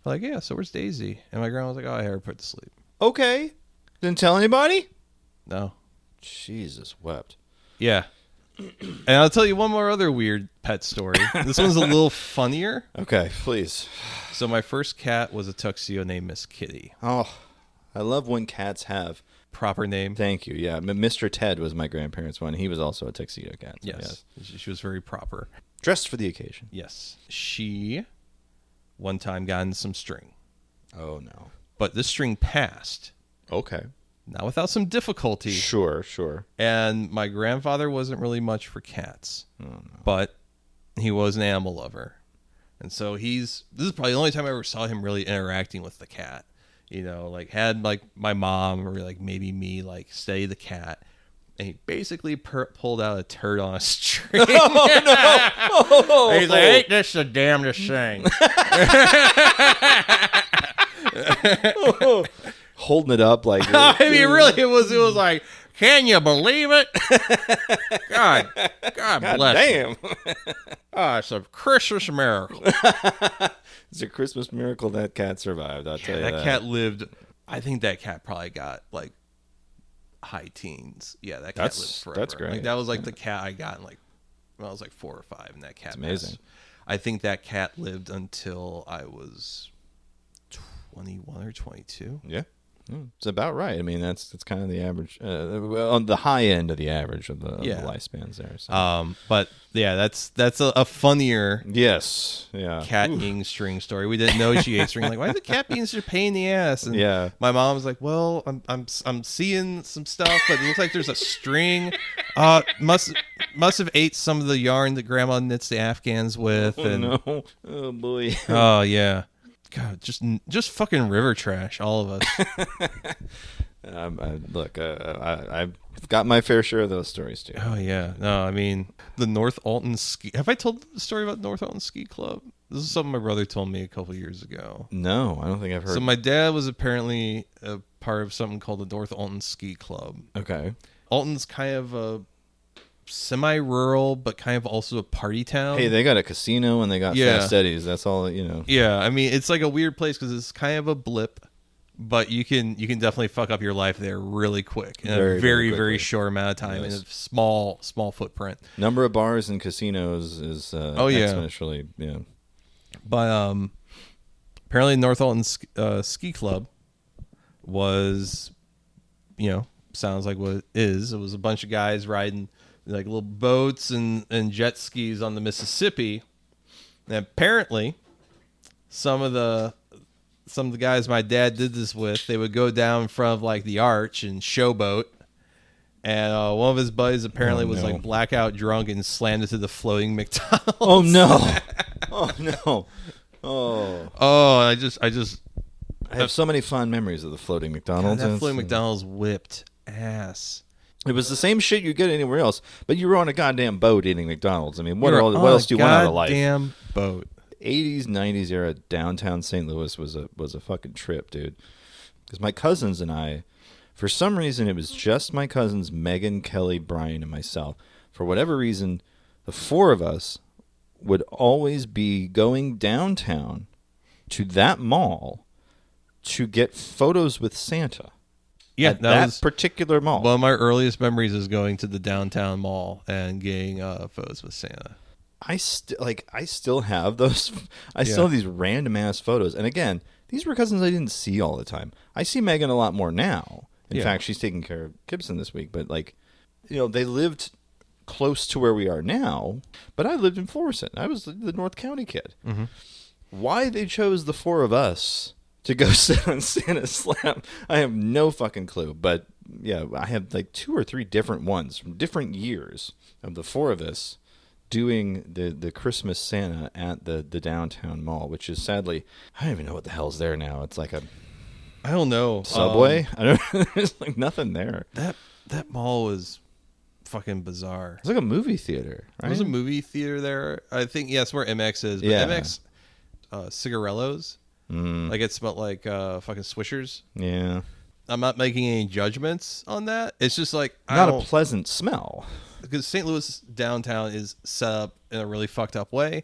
Like, yeah, so where's Daisy? And my grandma was like, I had her put to sleep. Okay. Didn't tell anybody? No. Jesus wept. Yeah. And I'll tell you one more other weird pet story. This one's a little funnier. Okay, please. So my first cat was a tuxedo named Miss Kitty. Oh, I love when cats have proper name. Thank you. Yeah, Mr. Ted was my grandparents' one. He was also a tuxedo cat. So yes. She was very proper. Dressed for the occasion. Yes. She one time got in some string. Oh, no. But this string passed. Okay. Not without some difficulty. Sure. And my grandfather wasn't really much for cats. Oh, no. But he was an animal lover. And so this is probably the only time I ever saw him really interacting with the cat. Like had like my mom or like maybe me like steady the cat. And he basically pulled out a turd on a string. Oh, no. And he's like, ain't this the damnedest thing? Holding it up like... I mean, really, it was like, can you believe it? God bless damn. you. It's a Christmas miracle. It's a Christmas miracle that cat survived, I'll tell you that. That cat lived... I think that cat probably got, like, high teens. Yeah, that cat lived forever. That's great. Like, that was, like, the cat I got in, like, when I was, like, 4 or 5, and that cat That's amazing. passed. I think that cat lived until I was 21 or 22. Yeah. It's about right. I mean, that's kind of the average, on the high end of the average of the lifespans there. So. But yeah, that's a funnier cat eating string story. We didn't know she ate string. Like, why is the cat being such a pain in the ass? And my mom was like, well, I'm seeing some stuff, but it looks like there's a string. Must have ate some of the yarn that grandma knits the Afghans with. No. Oh boy. Oh yeah. God, just fucking river trash, all of us. Look, I've got my fair share of those stories too. Oh yeah, no, I mean the North Alton Ski. Have I told the story about North Alton Ski Club? This is something my brother told me a couple years ago. No, I don't think I've heard. So my dad was apparently a part of something called the North Alton Ski Club. Okay. Alton's kind of a semi-rural, but kind of also a party town. Hey, they got a casino and they got Fast Eddie's. That's all, you know. Yeah, I mean, it's like a weird place because it's kind of a blip, but you can definitely fuck up your life there really quick in a very short amount of time in a small footprint. Number of bars and casinos is exponentially, yeah. But apparently North Alton Ski Club was, sounds like what it is. It was a bunch of guys riding like little boats and jet skis on the Mississippi. And apparently some of the guys my dad did this with, they would go down in front of like the arch and showboat. And one of his buddies apparently was like blackout drunk and slammed into the floating McDonald's. Oh no. Oh no. Oh. I have so many fond memories of the floating McDonald's. God, that floating McDonald's whipped ass. It was the same shit you get anywhere else, but you were on a goddamn boat eating McDonald's. I mean, what else do you want out of life? Goddamn boat. 80s, 90s era downtown St. Louis was a fucking trip, dude. Because my cousins and I, for some reason, it was just my cousins, Megan, Kelly, Brian, and myself. For whatever reason, the four of us would always be going downtown to that mall to get photos with Santa. Yeah, that was particular mall. One of my earliest memories is going to the downtown mall and getting photos with Santa. I still have those. I still have these random ass photos. And again, these were cousins I didn't see all the time. I see Megan a lot more now. In fact, she's taking care of Gibson this week. But they lived close to where we are now. But I lived in Florissant. I was the North County kid. Mm-hmm. Why they chose the four of us to go sit on Santa's lap, I have no fucking clue. But yeah, I have like 2 or 3 different ones from different years of the four of us doing the Christmas Santa at the downtown mall, which is sadly, I don't even know what the hell's there now. It's like I don't know, Subway. I don't. There's like nothing there. That mall was fucking bizarre. It's like a movie theater, right? There's a movie theater there. I think it's where MX is. But MX cigarellos. Like it smelled like fucking Swishers. Yeah. I'm not making any judgments on that. It's just like not a pleasant smell. Because St. Louis downtown is set up in a really fucked up way,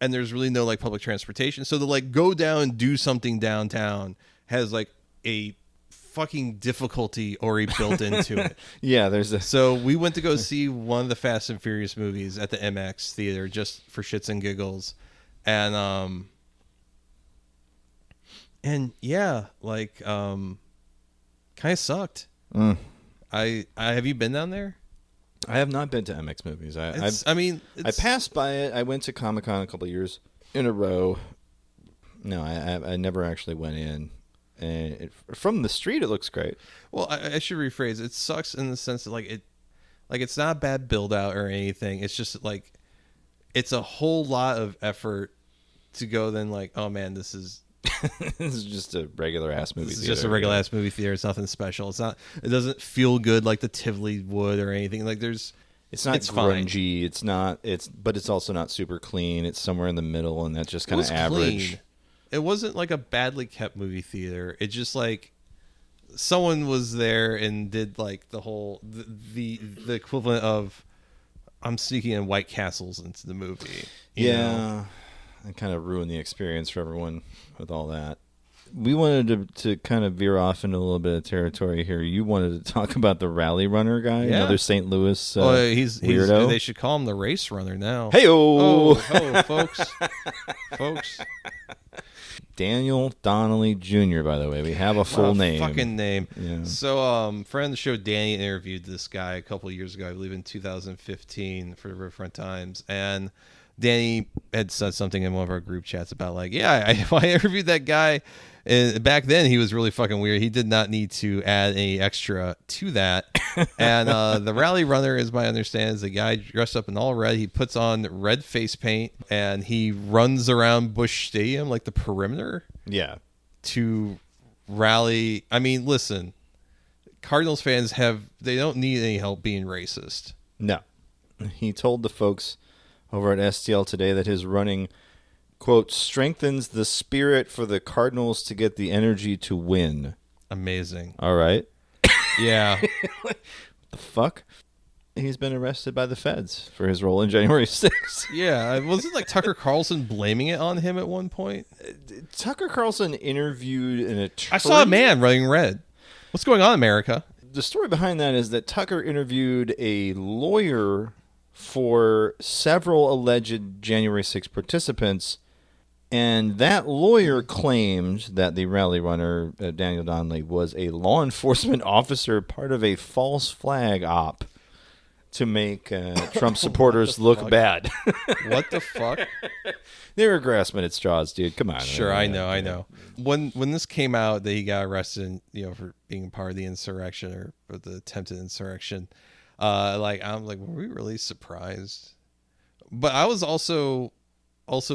and there's really no like public transportation. So to like go down and do something downtown has like a fucking difficulty already built into it. Yeah, So we went to go see one of the Fast and Furious movies at the MX theater just for shits and giggles, and yeah, like kind of sucked. I have you been down there? I have not been to MX movies. I passed by it. I went to Comic-Con a couple of years in a row. No, I never actually went in. And from the street, it looks great. Well, I should rephrase. It sucks in the sense that it's not a bad build out or anything. It's just like it's a whole lot of effort to go. Then like, oh man, this is this is just a regular ass movie theater. It's just a regular ass movie theater. It's nothing special. It doesn't feel good like the Tivoli would or anything. Like it's not grungy. Fine. But it's also not super clean. It's somewhere in the middle, and that's just kind of average. Clean. It wasn't like a badly kept movie theater. It just like someone was there and did like the whole the equivalent of I'm sneaking in White Castles into the movie. You know? And kind of ruined the experience for everyone with all that. We wanted to kind of veer off into a little bit of territory here. You wanted to talk about the rally runner guy, another St. Louis weirdo. They should call him the race runner now. Hey-o! Folks. Folks. Daniel Donnelly Jr., by the way. We have a full name. Fucking name. Yeah. So, friend of the show, Danny, interviewed this guy a couple of years ago, I believe in 2015 for the Riverfront Times. And Danny had said something in one of our group chats about like, I interviewed that guy. And back then, he was really fucking weird. He did not need to add any extra to that. And the rally runner, as my understanding, is the guy dressed up in all red. He puts on red face paint, and he runs around Busch Stadium, like the perimeter. Yeah. To rally. I mean, listen, Cardinals fans they don't need any help being racist. No. He told the folks over at STL today that his running quote, strengthens the spirit for the Cardinals to get the energy to win. Amazing. All right. Yeah. What the fuck? He's been arrested by the feds for his role in January 6th. Yeah. Wasn't like Tucker Carlson blaming it on him at one point? Tucker Carlson interviewed an attorney. I saw a man running red. What's going on, America? The story behind that is that Tucker interviewed a lawyer for several alleged January 6th participants, and that lawyer claimed that the rally runner, Daniel Donnelly, was a law enforcement officer, part of a false flag op to make Trump supporters look bad. What the fuck? They were grasping at straws, dude. Come on. Sure, I know. When this came out that he got arrested, for being part of the insurrection or the attempted insurrection, I'm like, were we really surprised? But I was also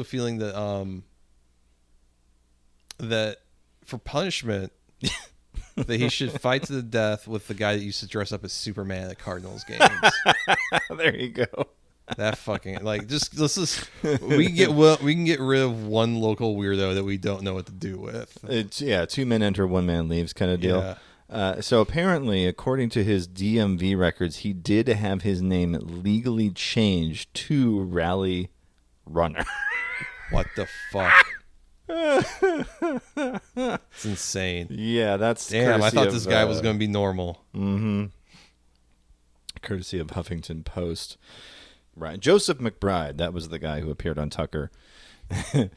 feeling that that for punishment that he should fight to the death with the guy that used to dress up as Superman at Cardinals games. There you go. That fucking we can get rid of one local weirdo that we don't know what to do with. It's 2 men enter, 1 man leaves kind of deal. Yeah. So apparently, according to his DMV records, he did have his name legally changed to Rally Runner. What the fuck? It's insane. Yeah, that's damn. I thought this guy was going to to be normal. Mm-hmm. Courtesy of Huffington Post. Right. Joseph McBride, that was the guy who appeared on Tucker. It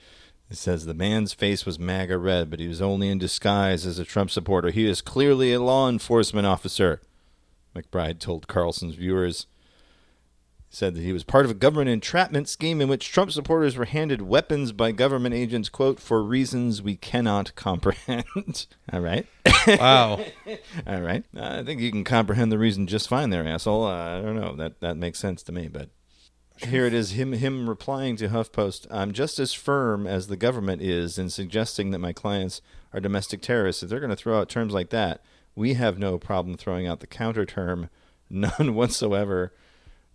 says the man's face was MAGA red, but he was only in disguise as a Trump supporter. He is clearly a law enforcement officer, McBride told Carlson's viewers. He said that he was part of a government entrapment scheme in which Trump supporters were handed weapons by government agents, quote, for reasons we cannot comprehend. All right. Wow. All right. I think you can comprehend the reason just fine there, asshole. I don't know. That makes sense to me, but here it is, him replying to HuffPost. I'm just as firm as the government is in suggesting that my clients are domestic terrorists. If they're going to throw out terms like that, we have no problem throwing out the counter term. None whatsoever.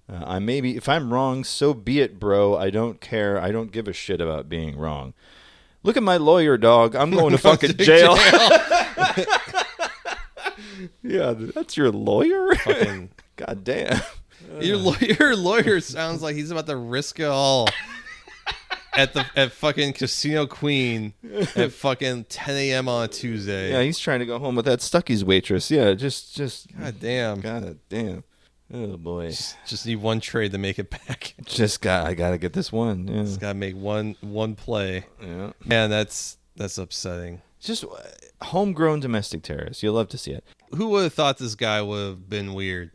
If I'm wrong, so be it, bro. I don't care. I don't give a shit about being wrong. Look at my lawyer, dog. I'm going to fucking jail. Yeah, that's your lawyer? Fucking God damn. Your lawyer sounds like he's about to risk it all at fucking Casino Queen at fucking 10 a.m. on a Tuesday. Yeah, he's trying to go home with that Stuckey's waitress. Yeah, just God damn. God damn. Oh boy. Just need one trade to make it back. I gotta get this one. Yeah. Just gotta make one play. Yeah. Man, that's upsetting. Just homegrown domestic terrorists. You'll love to see it. Who would have thought this guy would have been weird?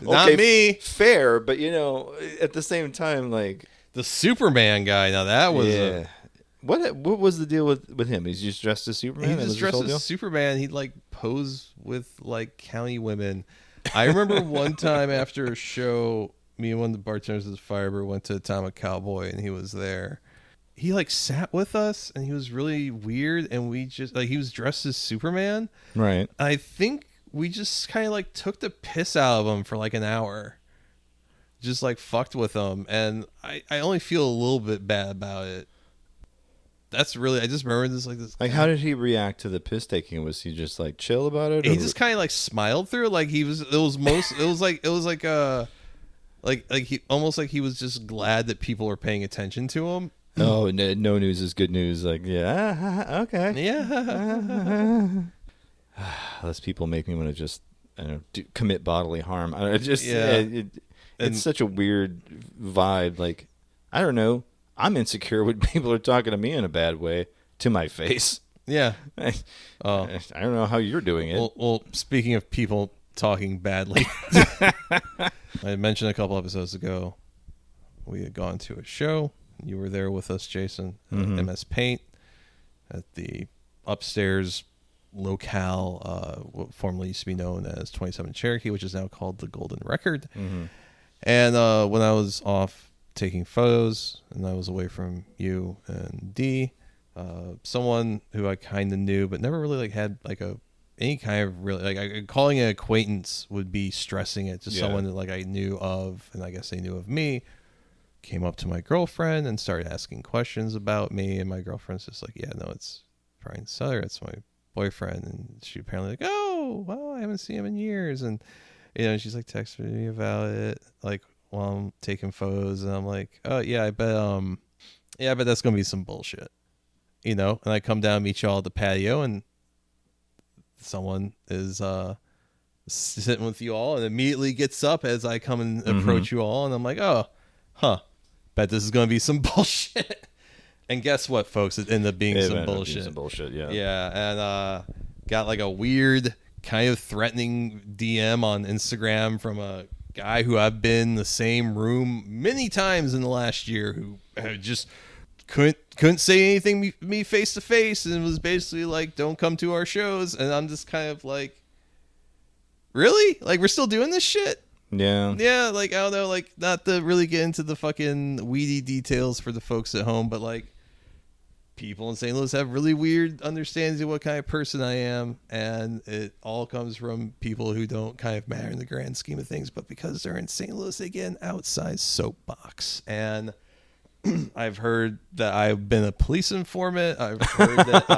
Not Not me. Fair, but at the same time, like The Superman guy. Now that was what was the deal with him? He's just dressed as Superman. he was dressed as Superman. He'd like pose with like county women. I remember one time after a show, me and one of the bartenders at the Firebird went to Atomic Cowboy, and he was there. He like sat with us, and he was really weird, and we just he was dressed as Superman. Right. I think we just kind of like took the piss out of him for like an hour, just like fucked with him, and I only feel a little bit bad about it. That's really, I just remember this. Like, how did he react to the piss taking? Was he just like chill about it? He just kind of like smiled through it. Like he was almost like he was just glad that people were paying attention to him. Oh, no news is good news. Like, yeah, okay. Yeah. Those people make me want to just, commit bodily harm. It's such a weird vibe. Like, I don't know. I'm insecure when people are talking to me in a bad way to my face. Yeah. I don't know how you're doing it. Well, speaking of people talking badly, I mentioned a couple episodes ago, we had gone to a show. You were there with us, Jason, at MS Paint at the upstairs locale, what formerly used to be known as 27 Cherokee, which is now called the Golden Record. Mm-hmm. And when I was off taking photos and I was away from you and Dee, someone who I kind of knew but never really had any kind of really calling an acquaintance would be stressing it to someone that I knew of, and I guess they knew of me, came up to my girlfriend and started asking questions about me, and my girlfriend's just like, yeah, no, it's Brian Sutter, it's my boyfriend. And she apparently like, oh, well, I haven't seen him in years. And she's like texting me about it like while I'm taking photos, and I'm like, oh yeah, I bet that's gonna be some bullshit, and I come down and meet y'all at the patio, and someone is sitting with you all and immediately gets up as I come and approach you all, and I'm like, oh, bet this is gonna be some bullshit. And guess what, folks? It ended up being some bullshit. Yeah, and got like a weird kind of threatening DM on Instagram from a guy who I've been in the same room many times in the last year, who just couldn't say anything to me face to face, and was basically like, don't come to our shows. And I'm just kind of like, really? Like, we're still doing this shit? Yeah, like, I don't know, like, not to really get into the fucking weedy details for the folks at home, but like, people in St. Louis have really weird understandings of what kind of person I am, and it all comes from people who don't kind of matter in the grand scheme of things, but because they're in St. Louis, they get an outsized soapbox. And I've heard that I've been a police informant. I've heard that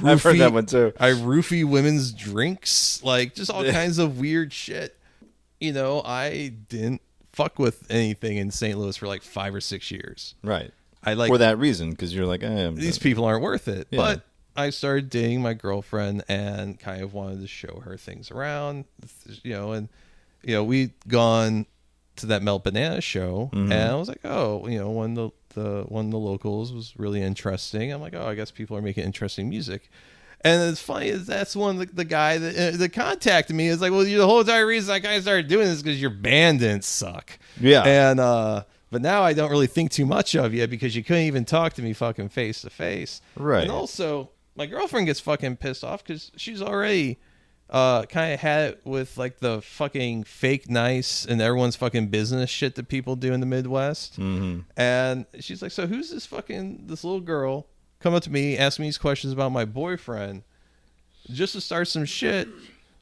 I've heard that one too. I roofie women's drinks, like just all kinds of weird shit. I didn't fuck with anything in St. Louis for like 5 or 6 years. Right. I like for that reason, because you're like, these people aren't worth it. Yeah. But I started dating my girlfriend and kind of wanted to show her things around, and we'd gone to that Melt Banana show, and I was like, oh, one of the locals was really interesting. I'm like, oh, I guess people are making interesting music. And it's funny is that's one of the guy that contacted me is like, well, the whole entire reason I kind of started doing this is because your band didn't suck. Yeah. And but now I don't really think too much of you because you couldn't even talk to me fucking face to face. Right. And also, my girlfriend gets fucking pissed off because she's already kind of had it with like the fucking fake nice and everyone's fucking business shit that people do in the Midwest. And she's like, so who's this little girl come up to me, ask me these questions about my boyfriend just to start some shit?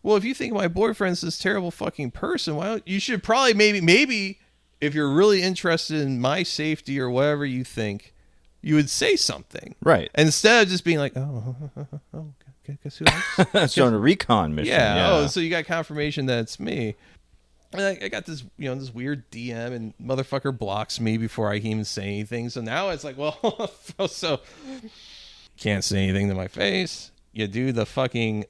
Well, if you think my boyfriend's this terrible fucking person, why don't you should probably maybe if you're really interested in my safety or whatever you think, you would say something. Right. Instead of just being like, okay, guess who else? That's on a recon mission. Yeah. Oh, so you got confirmation that it's me. And I got this, this weird DM, and motherfucker blocks me before I can even say anything. So now it's like, well, so can't say anything to my face. You do the fucking,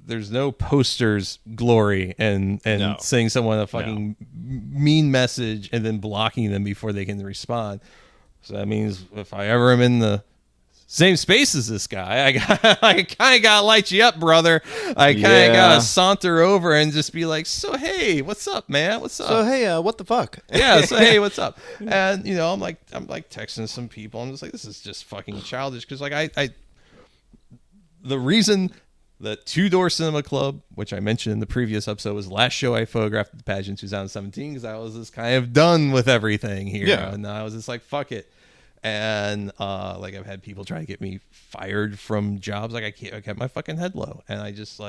there's no posters glory and saying someone a fucking mean message and then blocking them before they can respond. So that means if I ever am in the same space as this guy, I kind of got to light you up, brother. I kind of got to saunter over and just be like, so, hey, what's up, man? What's up? So, hey, what the fuck? Yeah. So, hey, what's up? And, I'm like texting some people. I'm just like, this is just fucking childish. Cause like the reason that Two Door Cinema Club, which I mentioned in the previous episode, was the last show I photographed at the pageant 2017. Cause I was just kind of done with everything here. Yeah. And I was just like, fuck it. And like I've had people try to get me fired from jobs. Like I kept my fucking head low, and I just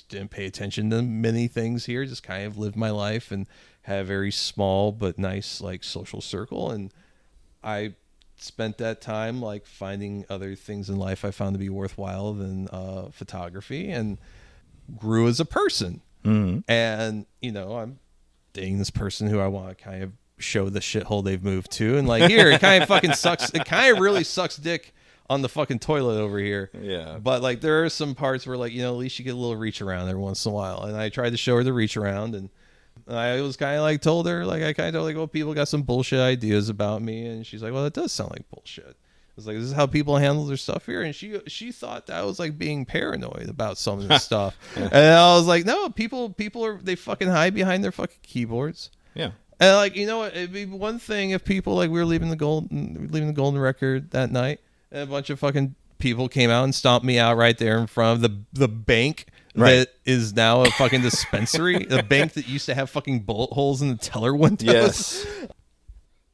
didn't pay attention to many things here. Just kind of lived my life and had a very small but nice like social circle. And I spent that time like finding other things in life I found to be worthwhile than photography, and grew as a person. And I'm dating this person who I want to kind of show the shithole they've moved to, and like here it kind of fucking sucks. It kind of really sucks dick on the fucking toilet over here. Yeah. But like there are some parts where like, at least you get a little reach around every once in a while. And I tried to show her the reach around, and I was kind of like told her, like I kind of told like, well, people got some bullshit ideas about me, and she's like, well, that does sound like bullshit. I was like, this is how people handle their stuff here. And she thought that I was like being paranoid about some of this stuff. And I was like, no, people they fucking hide behind their fucking keyboards. Yeah. And like, what, it'd be one thing if people like we were leaving the Golden Record that night, and a bunch of fucking people came out and stomped me out right there in front of the bank that is now a fucking dispensary, a bank that used to have fucking bullet holes in the teller windows. Yes.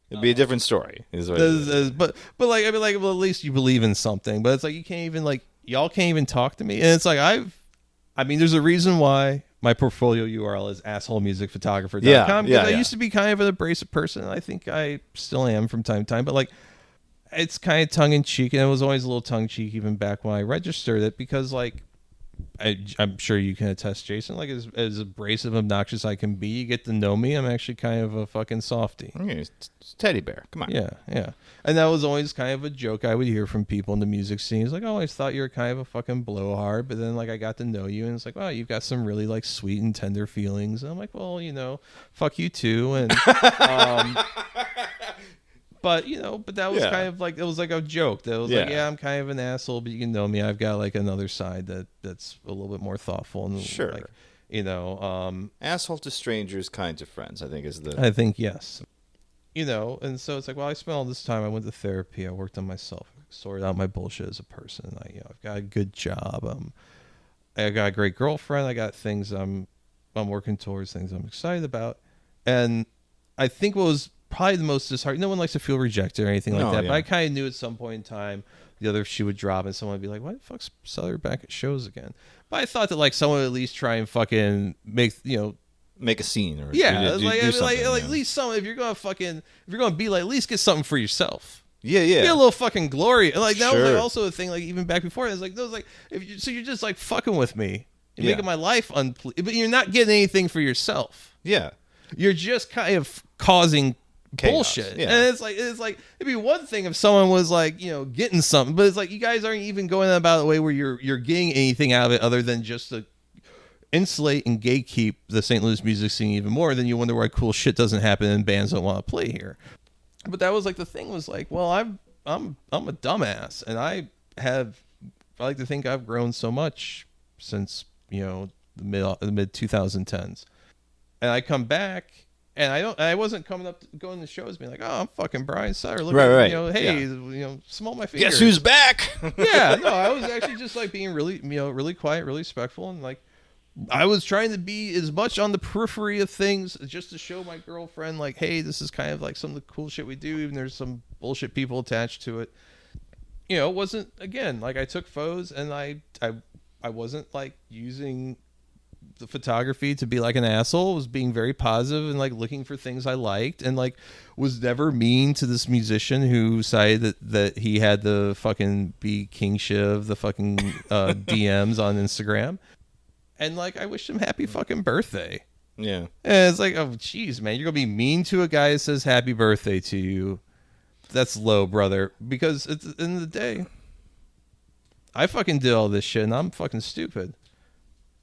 It'd be a different story. But like I'd be like, well, at least you believe in something. But it's like you can't even like y'all can't even talk to me. And it's like there's a reason why my portfolio URL is assholemusicphotographer.com. Yeah, because I yeah. used to be kind of an abrasive person, and I think I still am from time to time. But like, it's kind of tongue in cheek, and it was always a little tongue in cheek even back when I registered it, because like, I'm sure you can attest, Jason. Like, as abrasive, obnoxious I can be, you get to know me, I'm actually kind of a fucking softie. It's teddy bear. Come on. Yeah, yeah. And that was always kind of a joke I would hear from people in the music scene. It's like, oh, I always thought you were kind of a fucking blowhard, but then like I got to know you, and it's like, wow, you've got some really like sweet and tender feelings. And I'm like, well, fuck you too. And but that was kind of like, it was like a joke. That was like, yeah, I'm kind of an asshole, but you can know me. I've got like another side that's a little bit more thoughtful and sure. Like, asshole to strangers, kind to friends, I think is the. I think yes. And so it's like, well, I spent all this time. I went to therapy. I worked on myself, sorted out my bullshit as a person. I've got a good job. I got a great girlfriend. I got things I'm working towards, things I'm excited about. And I think what was probably the most disheartening, no one likes to feel rejected or anything like that. Yeah. But I kind of knew at some point in time, the other shoe would drop and someone would be like, why the fuck's Sutter back at shows again? But I thought that like someone would at least try and fucking make Make a scene or do something, at least some, if you're gonna be like, at least get something for yourself. Yeah. Get a little fucking glory. And like that was Sure. like also a thing, like even back before, it was like those like, so you're just like fucking with me. You're making my life but you're not getting anything for yourself. Yeah. You're just kind of causing Chaos. bullshit. Yeah. And it's like it'd be one thing if someone was like, getting something, but it's like you guys aren't even going about a way where you're getting anything out of it other than just to insulate and gatekeep the St. Louis music scene even more. Then you wonder why cool shit doesn't happen and bands don't want to play here. But that was like the thing was like, well, I'm a dumbass, and I like to think I've grown so much since the mid 2010s, and I come back. And I wasn't going to shows being like, oh, I'm fucking Brian Sutter. Look right. Hey, smell my fingers. Guess who's back? Yeah, no, I was actually just like being really, really quiet, really respectful. And like, I was trying to be as much on the periphery of things just to show my girlfriend like, hey, this is kind of like some of the cool shit we do. Even there's some bullshit people attached to it. It wasn't, again, like I took photos and I wasn't like using the photography to be like an asshole. Was being very positive and like looking for things I liked, and like was never mean to this musician who decided that he had to fucking be king shit of the fucking DMs on Instagram. And like I wished him happy fucking birthday. Yeah. And it's like, oh geez, man, you're gonna be mean to a guy that says happy birthday to you. That's low, brother. Because at the end of the day, I fucking did all this shit and I'm fucking stupid.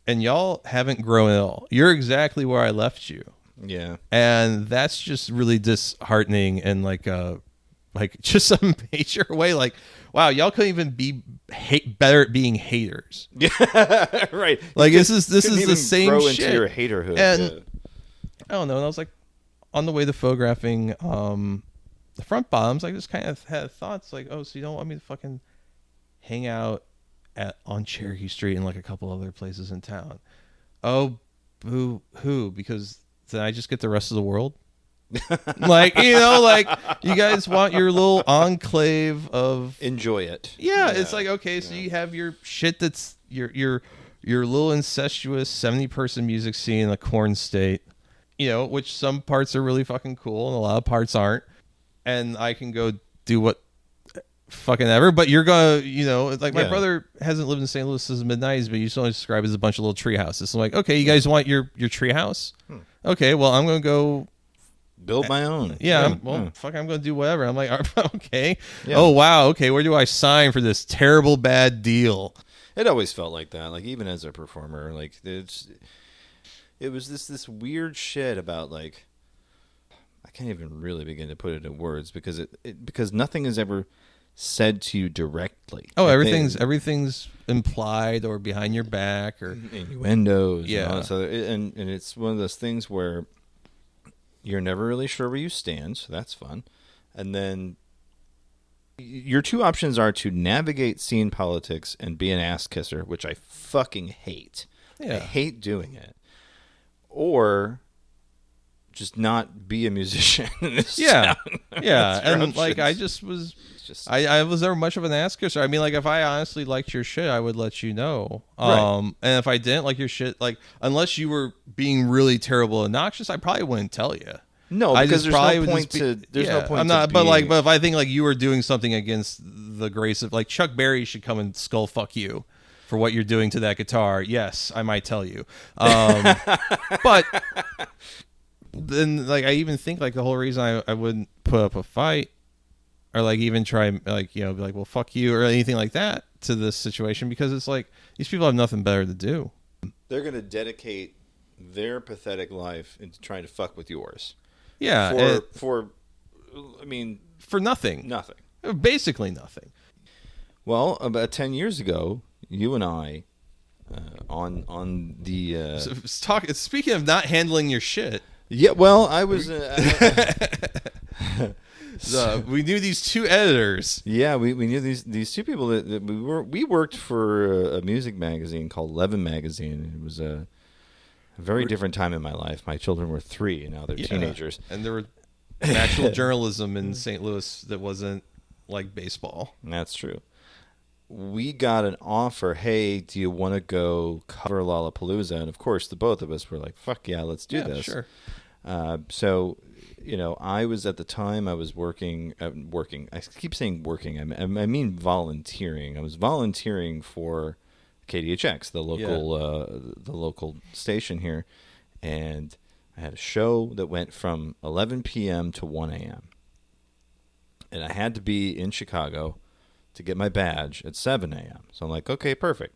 And y'all haven't grown at all. You're exactly where I left you. Yeah. And that's just really disheartening and like just a major way. Like, wow, y'all couldn't even be better at being haters. Yeah, right. Like this is the same grow shit. Into your haterhood. And I don't know. And I was like, on the way to photographing the front bottoms, I just kind of had thoughts like, oh, so you don't want me to fucking hang out on Cherokee Street and like a couple other places in town? Oh, boo hoo, because then I just get the rest of the world. Like, like you guys want your little enclave of enjoy it. Yeah, it's like, okay, so you have your shit that's your little incestuous 70-person music scene in the Corn State, which some parts are really fucking cool and a lot of parts aren't. And I can go do what fucking ever, but you're gonna, it's like my brother hasn't lived in St. Louis since the mid-90s, but you still describe it as a bunch of little tree houses. So I'm like, okay, you guys want your tree house? Okay, well, I'm gonna go build my own. Yeah, I'm gonna do whatever. I'm like, okay. Yeah. Oh wow, okay, where do I sign for this terrible bad deal? It always felt like that. Like even as a performer, like it was this weird shit about like, I can't even really begin to put it in words because because nothing is ever said to you directly. Oh, everything's implied or behind your back or innuendos. Yeah. And it's one of those things where you're never really sure where you stand, so that's fun. And then your two options are to navigate scene politics and be an ass kisser, which I fucking hate. Yeah. I hate doing it. Or just not be a musician in this Yeah, town. yeah, That's your and like I options. just was. Just I was never much of an asker, so I mean, like, if I honestly liked your shit, I would let you know. Right. And if I didn't like your shit, like, unless you were being really terrible, and obnoxious, I probably wouldn't tell you. no, I because just there's probably no would point just to. There's no point. I'm not, to but like, being- but if I think like you were doing something against the grace of, like, Chuck Berry should come and skull fuck you for what you're doing to that guitar. Yes, I might tell you. But then, like, I even think like the whole reason I wouldn't put up a fight, or like even try, like, be like, well, fuck you, or anything like that to this situation, because it's like these people have nothing better to do. they're going to dedicate their pathetic life into trying to fuck with yours. Yeah, I mean, for nothing, nothing. basically nothing. Well, about 10 years ago, you and I, on the So, speaking of not handling your shit, yeah, well, I was we knew these two editors. yeah, we knew these two people that we worked for a music magazine called Levin Magazine. It was a very different time in my life. My children were 3, and now they're teenagers. And there were actual journalism in St. Louis that wasn't like baseball. And that's true. We got an offer. Hey, do you want to go cover Lollapalooza? And of course, the both of us were like, "Fuck yeah, let's do this." Sure. So, I was at the time. I was working. I keep saying working. I mean volunteering. I was volunteering for KDHX, the local station here, and I had a show that went from 11 p.m. to 1 a.m. and I had to be in Chicago to get my badge at 7 a.m. So I'm like, okay, perfect.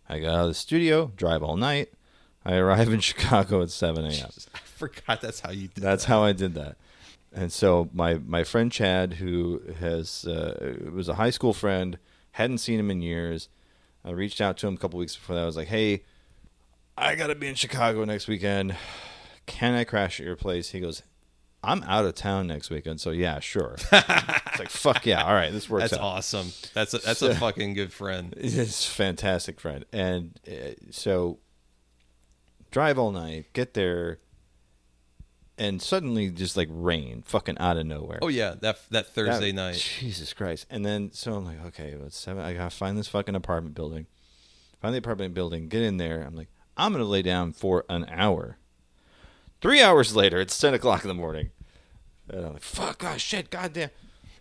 I got out of the studio, drive all night. I arrive in Chicago at 7 a.m. I forgot that's how you did That's how I did that. And so my friend Chad, who was a high school friend, hadn't seen him in years. I reached out to him a couple weeks before that. I was like, hey, I got to be in Chicago next weekend. Can I crash at your place? He goes, I'm out of town next weekend, so yeah, sure. It's like, fuck yeah, all right, this works That's out. awesome. That's a fucking good friend. It's a fantastic friend. And so drive all night, get there, and suddenly just like rain, fucking out of nowhere. Oh yeah, that Thursday night. Jesus Christ. And then, so I'm like, okay, it's 7. I got to find this fucking apartment building. Find the apartment building, get in there. I'm like, I'm going to lay down for an hour. 3 hours later, it's 10 o'clock in the morning. And I'm like, fuck, oh, shit, goddamn.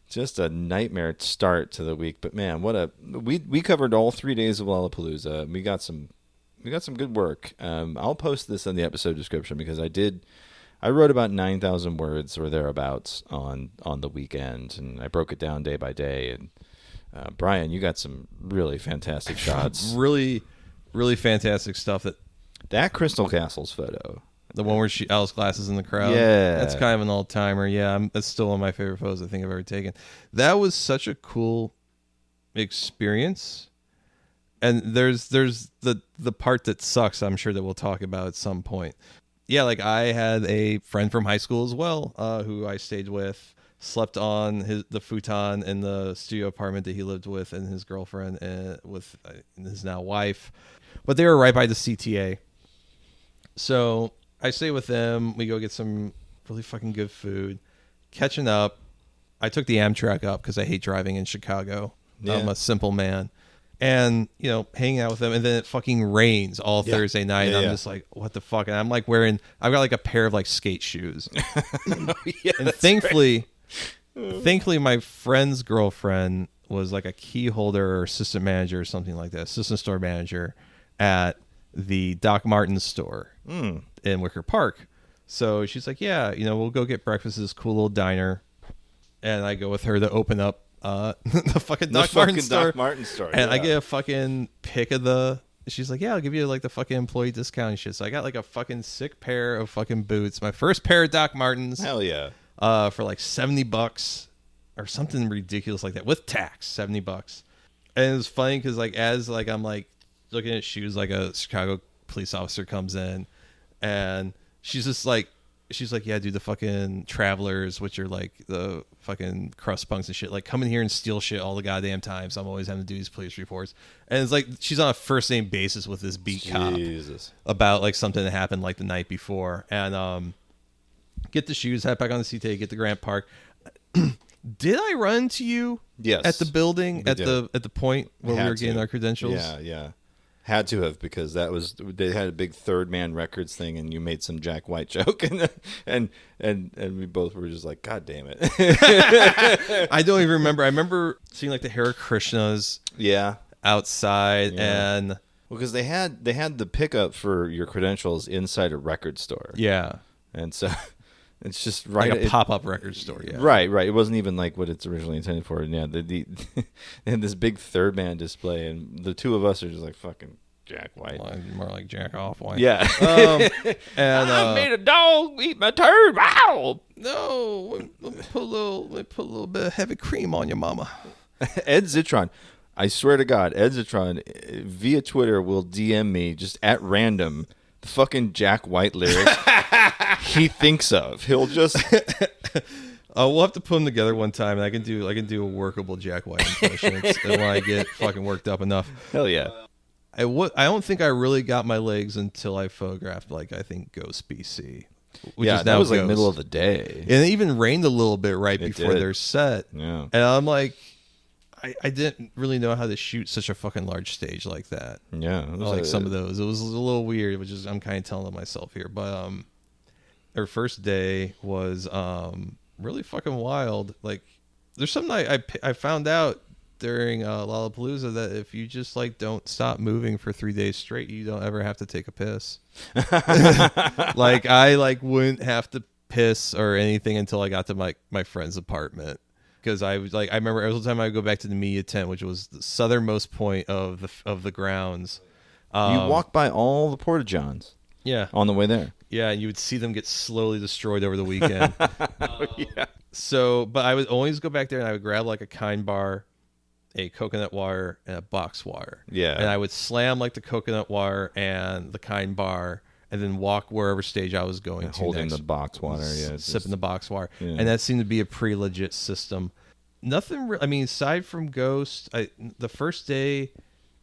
Just a nightmare start to the week. But man, we covered all 3 days of Lollapalooza. We got some good work. I'll post this in the episode description because I wrote about 9,000 words or thereabouts on the weekend, and I broke it down day by day. And Brian, you got some really fantastic shots. Really, really fantastic stuff. That Crystal Castles photo. The one where Alice Glass is in the crowd. Yeah. That's kind of an all-timer. Yeah, that's still one of my favorite photos I think I've ever taken. That was such a cool experience. And there's the part that sucks, I'm sure, that we'll talk about at some point. Yeah, like I had a friend from high school as well, who I stayed with, slept on the futon in the studio apartment that he lived with, and his girlfriend and with his now wife. But they were right by the CTA. So I stay with them. We go get some really fucking good food. Catching up. I took the Amtrak up because I hate driving in Chicago. Yeah. I'm a simple man. And, hanging out with them. And then it fucking rains all Thursday night. And I'm just like, what the fuck? And I'm like I've got like a pair of like skate shoes. Yeah, And thankfully, my friend's girlfriend was like a key holder or assistant manager or something like that. Assistant store manager at the Doc Martens store in Wicker Park. So she's like, yeah, we'll go get breakfast at this cool little diner. And I go with her to open up the fucking Doc Martens store. And I get a fucking pick of she's like, yeah, I'll give you like the fucking employee discount and shit. So I got like a fucking sick pair of fucking boots. My first pair of Doc Martens. Hell yeah. For like $70 or something ridiculous like that with tax, $70. And it was funny because like as like I'm like looking at shoes, like a Chicago police officer comes in and she's like, yeah, dude, the fucking travelers, which are like the fucking crust punks and shit, like come in here and steal shit all the goddamn time. So I'm always having to do these police reports. And it's like she's on a first name basis with this beat cop about like something that happened like the night before. And get the shoes, head back on the CTA, get to Grant Park. Did I run into you? Yes. At the building We at did. the point where we Had were getting to. our credentials? Yeah. Had to have, because they had a big Third Man Records thing, and you made some Jack White joke, and we both were just like, God damn it. I don't even remember. I remember seeing like the Hare Krishnas Yeah. outside, Yeah. and Well, because they had the pickup for your credentials inside a record store. yeah, And so it's just right like a pop-up record store. Yeah, Right. It wasn't even like what it's originally intended for. And yeah, they had this big Third Man display, and the two of us are just like fucking Jack White. More like Jack Off White. Yeah. And I made a dog eat my turd. Wow. no, let me put a little bit of heavy cream on your mama. Ed Zitron, I swear to God, Ed Zitron via Twitter will DM me just at random the fucking Jack White lyrics he thinks of. He'll just We'll have to put them together one time, and I can do a workable Jack White impression when I get fucking worked up enough. hell yeah. I don't think I really got my legs until I photographed, like, I think Ghost BC. Which Yeah, is that now was like Ghost. middle of the day. And it even rained a little bit right It before did. their set. Yeah. And I'm like, I didn't really know how to shoot such a fucking large stage like that. Yeah. It was Like some of those. It was a little weird, which is I'm kind of telling myself here. But our first day was really fucking wild. Like, there's something I found out during Lollapalooza, that if you just like don't stop moving for 3 days straight, you don't ever have to take a piss. Like, I like wouldn't have to piss or anything until I got to my friend's apartment, because I was like, I remember every time I would go back to the media tent, which was the southernmost point of the grounds. you walk by all the porta johns Yeah, on the way there. yeah, and you would see them get slowly destroyed over the weekend. Yeah. So, but I would always go back there, and I would grab like a Kind bar, a coconut wire, and a box wire. Yeah. And I would slam like the coconut wire and the Kind bar, and then walk wherever stage I was going to Holding next. the box water. Yeah. it's Sipping just- the box wire. Yeah. And that seemed to be a pretty legit system. Nothing, I mean, aside from Ghost, the first day,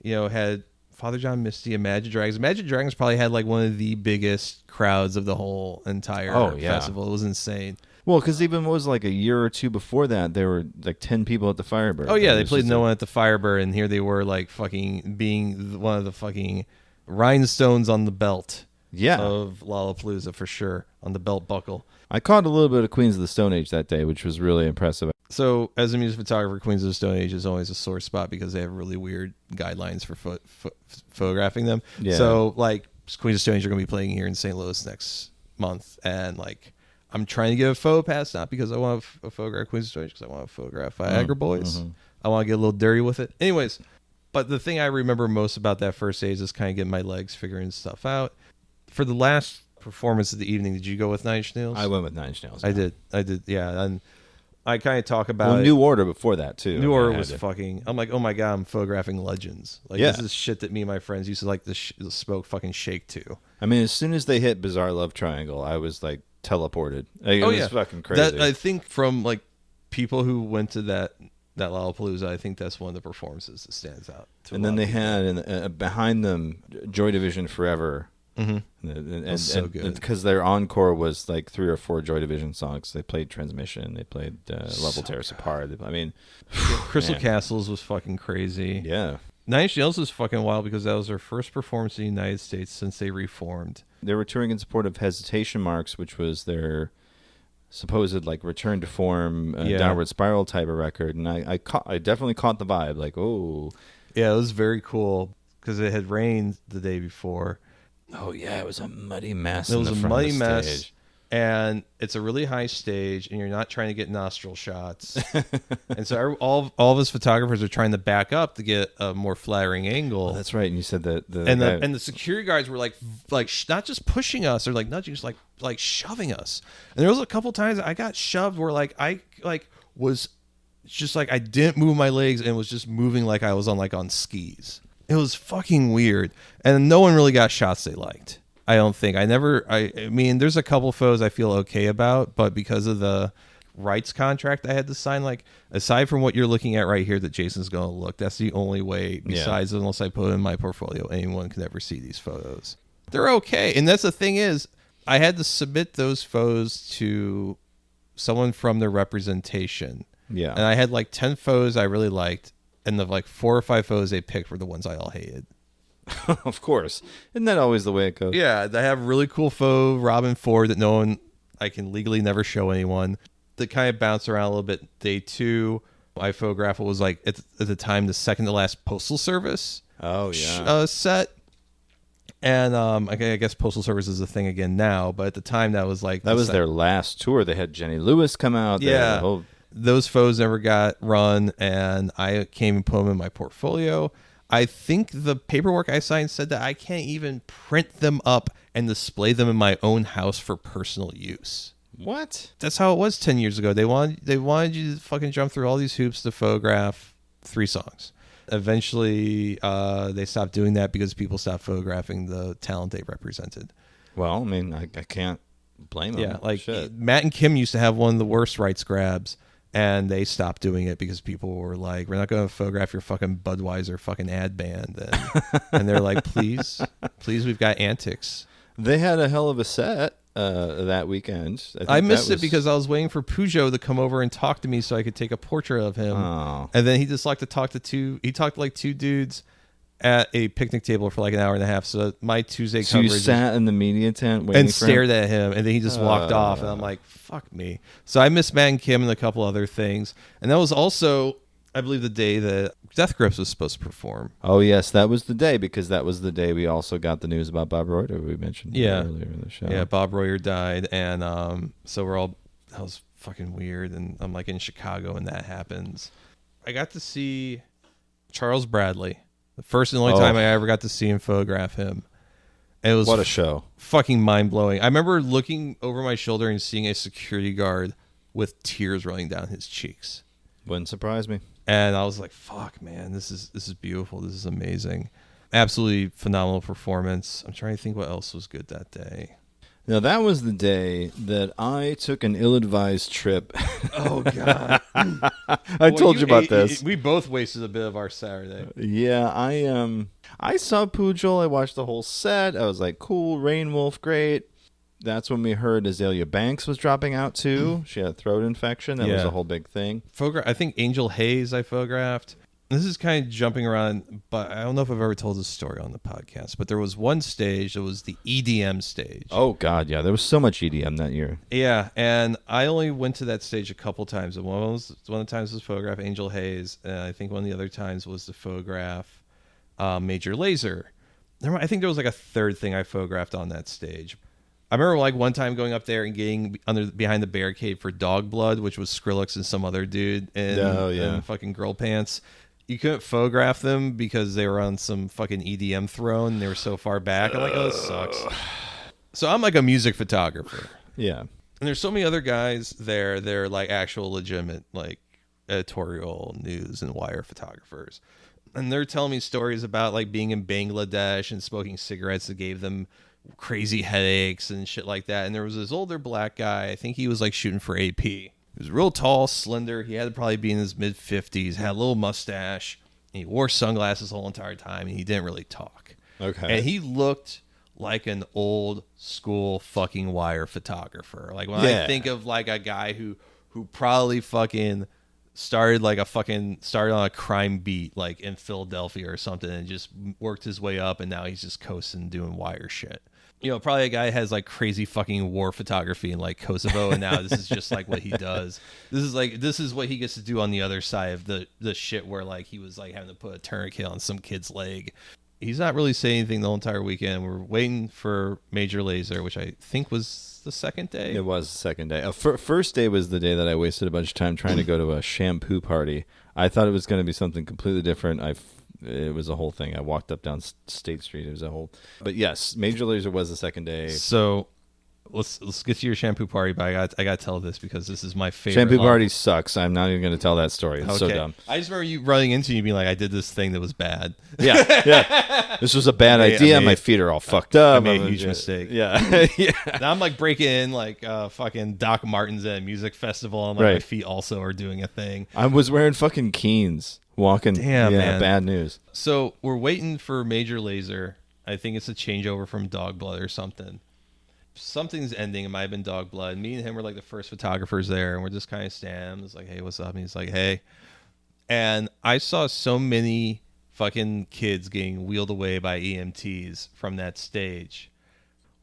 had Father John Misty, Imagine Dragons. Imagine Dragons probably had like one of the biggest crowds of the whole entire festival. It was insane. Well, because even it was like a year or two before that, there were like 10 people at the Firebird. Oh yeah, It they was played just No One at the Firebird, and here they were like fucking being one of the fucking rhinestones on the belt Yeah. of Lollapalooza for sure, on the belt buckle. I caught a little bit of Queens of the Stone Age that day, which was really impressive. So as a music photographer, Queens of the Stone Age is always a sore spot because they have really weird guidelines for photographing them. Yeah. So like Queens of the Stone Age are going to be playing here in St. Louis next month, and like I'm trying to get a photo pass, not because I want to photograph Queens of the Stone Age, because I want to photograph Viagra Boys. I want to get a little dirty with it. Anyways, but the thing I remember most about that first stage is kind of getting my legs, figuring stuff out. For the last performance of the evening, did you go with Nine Inch Nails? I went with Nine Inch Nails. I did, yeah. And I kind of talk about Well, it. New Order before that, too. New I Order had was to- fucking. I'm like, oh my god, I'm photographing legends. Like, Yeah. this is shit that me and my friends used to like the smoke fucking shake to. I mean, as soon as they hit Bizarre Love Triangle, I was like teleported. Like, it was fucking crazy. That, I think from like people who went to that Lollapalooza, I think that's one of the performances that stands out. To and then they had behind them Joy Division Forever. Mm-hmm. And so good. because their encore was like 3 or 4 Joy Division songs. They played Transmission. They played Love Will Tear Us Apart. I mean, Crystal man. Castles was fucking crazy. Yeah. Nine Inch Nails was fucking wild because that was their first performance in the United States since they reformed. They were touring in support of Hesitation Marks, which was their supposed like return to form, downward spiral type of record. And I definitely caught the vibe. Like, oh, Yeah, it was very cool because it had rained the day before. oh yeah, it was a muddy mess. It in was the a front of muddy the mess, stage. and it's a really high stage, and you're not trying to get nostril shots. And so all of us photographers are trying to back up to get a more flattering angle. Oh, that's right. And you said that and the security guards were like not just pushing us or like nudging us, like shoving us. And there was a couple times I got shoved where like I like was just like I didn't move my legs and was just moving like I was on skis. It was fucking weird, and no one really got shots they liked. I don't think. I mean, there's a couple photos I feel okay about, but because of the rights contract I had to sign, like aside from what you're looking at right here that Jason's going to look, that's the only way, besides unless I put it in my portfolio, anyone can ever see these photos. They're okay. And that's the thing is, I had to submit those photos to someone from the representation. Yeah. And I had like 10 photos I really liked, and the like 4 or 5 photos they picked were the ones I all hated. Of course. Isn't that always the way it goes? Yeah, they have really cool faux Robin Ford that I can legally never show anyone. That kind of bounce around a little bit. Day 2, I photographed what was like at the time the second to last Postal Service. Oh yeah. Set. And I guess Postal Service is a thing again now, but at the time that was like their last tour. They had Jenny Lewis come out. Yeah, those photos never got run, and I came and put them in my portfolio. I think the paperwork I signed said that I can't even print them up and display them in my own house for personal use. What? That's how it was 10 years ago. They wanted you to fucking jump through all these hoops to photograph 3 songs. Eventually, they stopped doing that because people stopped photographing the talent they represented. Well, I mean, I can't blame them. Yeah, like Shit. Matt and Kim used to have one of the worst rights grabs, and they stopped doing it because people were like, "We're not going to photograph your fucking Budweiser fucking ad band," and they're like, "Please, we've got antics." They had a hell of a set that weekend. I missed it because I was waiting for Peugeot to come over and talk to me so I could take a portrait of him. Oh. And then he just liked to talk to he talked to like 2 dudes at a picnic table for like an hour and a half. So my Tuesday So coverage you sat in the media tent waiting and for stared him? at him, and then he just walked off, and I'm like, fuck me. So I missed Matt and Kim and a couple other things. And that was also, I believe, the day that Death Grips was supposed to perform. Oh, yes, that was the day, because that was the day we also got the news about Bob Reuter we mentioned earlier in the show. Yeah, Bob Royer died, and so that was fucking weird, and I'm like in Chicago and that happens. I got to see Charles Bradley. The first and only time I ever got to see him photograph him. And it was what a show. Fucking mind-blowing. I remember looking over my shoulder and seeing a security guard with tears running down his cheeks. Wouldn't surprise me. And I was like, fuck, man, this is beautiful. This is amazing. Absolutely phenomenal performance. I'm trying to think what else was good that day. Now, that was the day that I took an ill-advised trip. Oh, God. I told you about this. We both wasted a bit of our Saturday. Yeah, I saw Pujol. I watched the whole set. I was like, cool, Rain Wolf, great. That's when we heard Azalea Banks was dropping out, too. She had a throat infection. That was a whole big thing. I think Angel Hayes I photographed. This is kind of jumping around, but I don't know if I've ever told this story on the podcast, but there was one stage that was the EDM stage. Oh, God, yeah. There was so much EDM that year. Yeah, and I only went to that stage a couple times. And one of the times was photograph Angel Hayes, and I think one of the other times was to photograph Major Lazer. I think there was like a third thing I photographed on that stage. I remember like one time going up there and getting behind the barricade for Dog Blood, which was Skrillex and some other dude in fucking girl pants. You couldn't photograph them because they were on some fucking EDM throne and they were so far back. I'm like, oh, this sucks. So I'm like a music photographer. Yeah. And there's so many other guys there. They're like actual legitimate like editorial news and wire photographers. And they're telling me stories about like being in Bangladesh and smoking cigarettes that gave them crazy headaches and shit like that. And there was this older black guy. I think he was like shooting for AP. He was real tall, slender. He had to probably be in his mid-50s, had a little mustache. And he wore sunglasses the whole entire time, and he didn't really talk. Okay. And he looked like an old school fucking wire photographer. Like when I think of like a guy who probably fucking started on a crime beat like in Philadelphia or something and just worked his way up, and now he's just coasting doing wire shit. You know, probably a guy has like crazy fucking war photography in like Kosovo, and now this is just like what he does. This is what he gets to do on the other side of the shit where like he was like having to put a tourniquet on some kid's leg. He's not really saying anything the whole entire weekend. We're waiting for Major Lazer, which I think was the second day. It was the second day. First day was the day that I wasted a bunch of time trying to go to a shampoo party. I thought it was going to be something completely different. It was a whole thing. I walked up down State Street. It was a whole... But yes, Major Lazer was the second day. So let's get to your shampoo party, but I got to tell this because this is my favorite. Shampoo party sucks. I'm not even going to tell that story. It's so dumb. I just remember you running into you being like, I did this thing that was bad. Yeah. This was a bad idea. My feet are all fucked up. I made a huge mistake. Yeah. Yeah. Now I'm like breaking in like fucking Doc Martens at a music festival, and like my feet also are doing a thing. I was wearing fucking Keens walking. Damn, man. Bad news. So we're waiting for Major Lazer. I think it's a changeover from Dog Blood or something. something's ending. It might have been Dog Blood. Me and him were like the first photographers there, and we're just kind of standing. It's like, hey, what's up? And he's like, hey. And I saw so many fucking kids getting wheeled away by EMTs from that stage.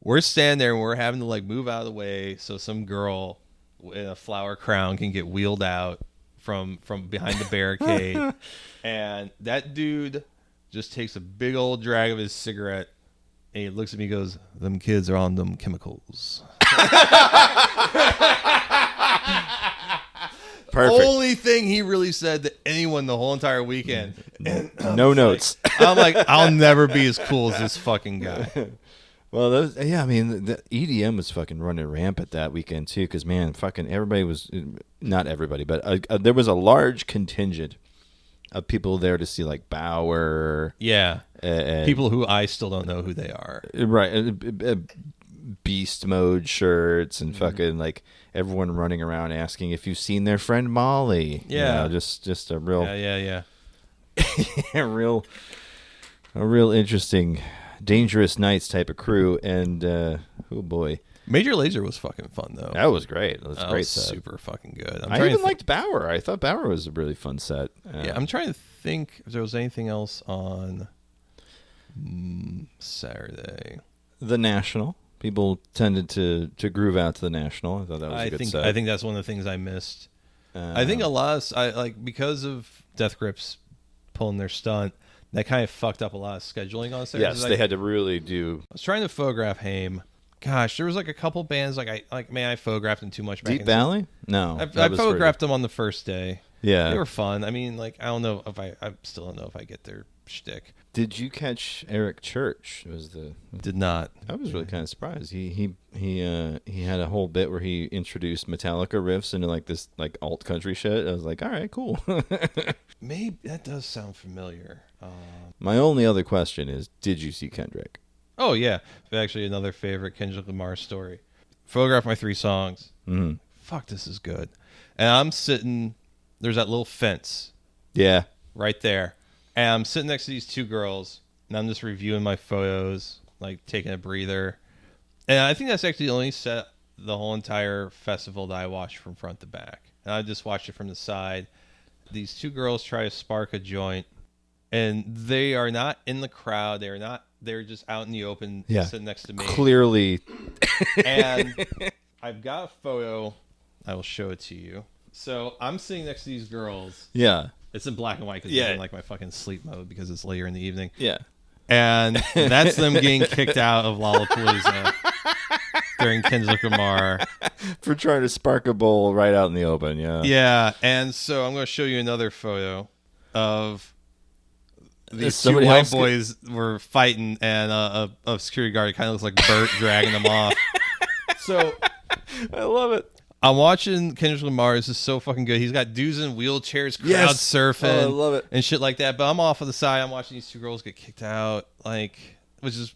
We're standing there and we're having to like move out of the way so some girl in a flower crown can get wheeled out from behind the barricade. And that dude just takes a big old drag of his cigarette and he looks at me and goes, them kids are on them chemicals. Perfect. Only thing he really said to anyone the whole entire weekend. And No notes. I'm like, I'll never be as cool as this fucking guy. Well, yeah, I mean, the EDM was fucking running rampant that weekend too, because man, fucking everybody was, not everybody, but there was a large contingent of people there to see like Bauer. Yeah, people who I still don't know who they are. Right, Beast Mode shirts and fucking like everyone running around asking if you've seen their friend Molly. Yeah, you know, just a real, yeah, a real interesting. Dangerous Nights type of crew, and oh boy, Major Lazer was fucking fun though. that was great. That was a great was set. super fucking good. I even liked Bauer. I thought Bauer was a really fun set. Yeah, I'm trying to think if there was anything else on Saturday. The National. People tended to groove out to the National. I thought that was a good set. I think that's one of the things I missed. I think a lot of because of Death Grips pulling their stunt. That kind of fucked up a lot of scheduling on Saturday. Yes, they had to really do. I was trying to photograph Haim. Gosh, there was like a couple bands I photographed them too much. Deep Valley? No, I photographed them on the first day. Yeah, they were fun. I mean, like I don't know if I still don't know if I get their shtick. Did you catch Eric Church? Did not. I was really kind of surprised. He had a whole bit where he introduced Metallica riffs into like this like alt country shit. I was like, all right, cool. Maybe that does sound familiar. My only other question is, did you see Kendrick? Oh yeah, actually another favorite Kendrick Lamar story. Photograph my 3 songs. Mm-hmm. Fuck, this is good. And I'm sitting. There's that little fence. Yeah, right there. And I'm sitting next to these 2 girls, and I'm just reviewing my photos, like taking a breather. And I think that's actually the only set the whole entire festival that I watched from front to back. And I just watched it from the side. These 2 girls try to spark a joint, and they are not in the crowd. They're just out in the open, sitting next to me. Clearly. And I've got a photo. I will show it to you. So I'm sitting next to these girls. Yeah. It's in black and white because I'm in like my fucking sleep mode because it's later in the evening. Yeah. And that's them getting kicked out of Lollapalooza during Kendrick Lamar. For trying to spark a bowl right out in the open, yeah. Yeah, and so I'm going to show you another photo of these 2 Somebody white boys were fighting, and a security guard kind of looks like Bert dragging them off. So I love it. I'm watching Kendrick Lamar. This is so fucking good. He's got dudes in wheelchairs crowd surfing. Oh, I love it. And shit like that. But I'm off on the side. I'm watching these 2 girls get kicked out. Like, which is...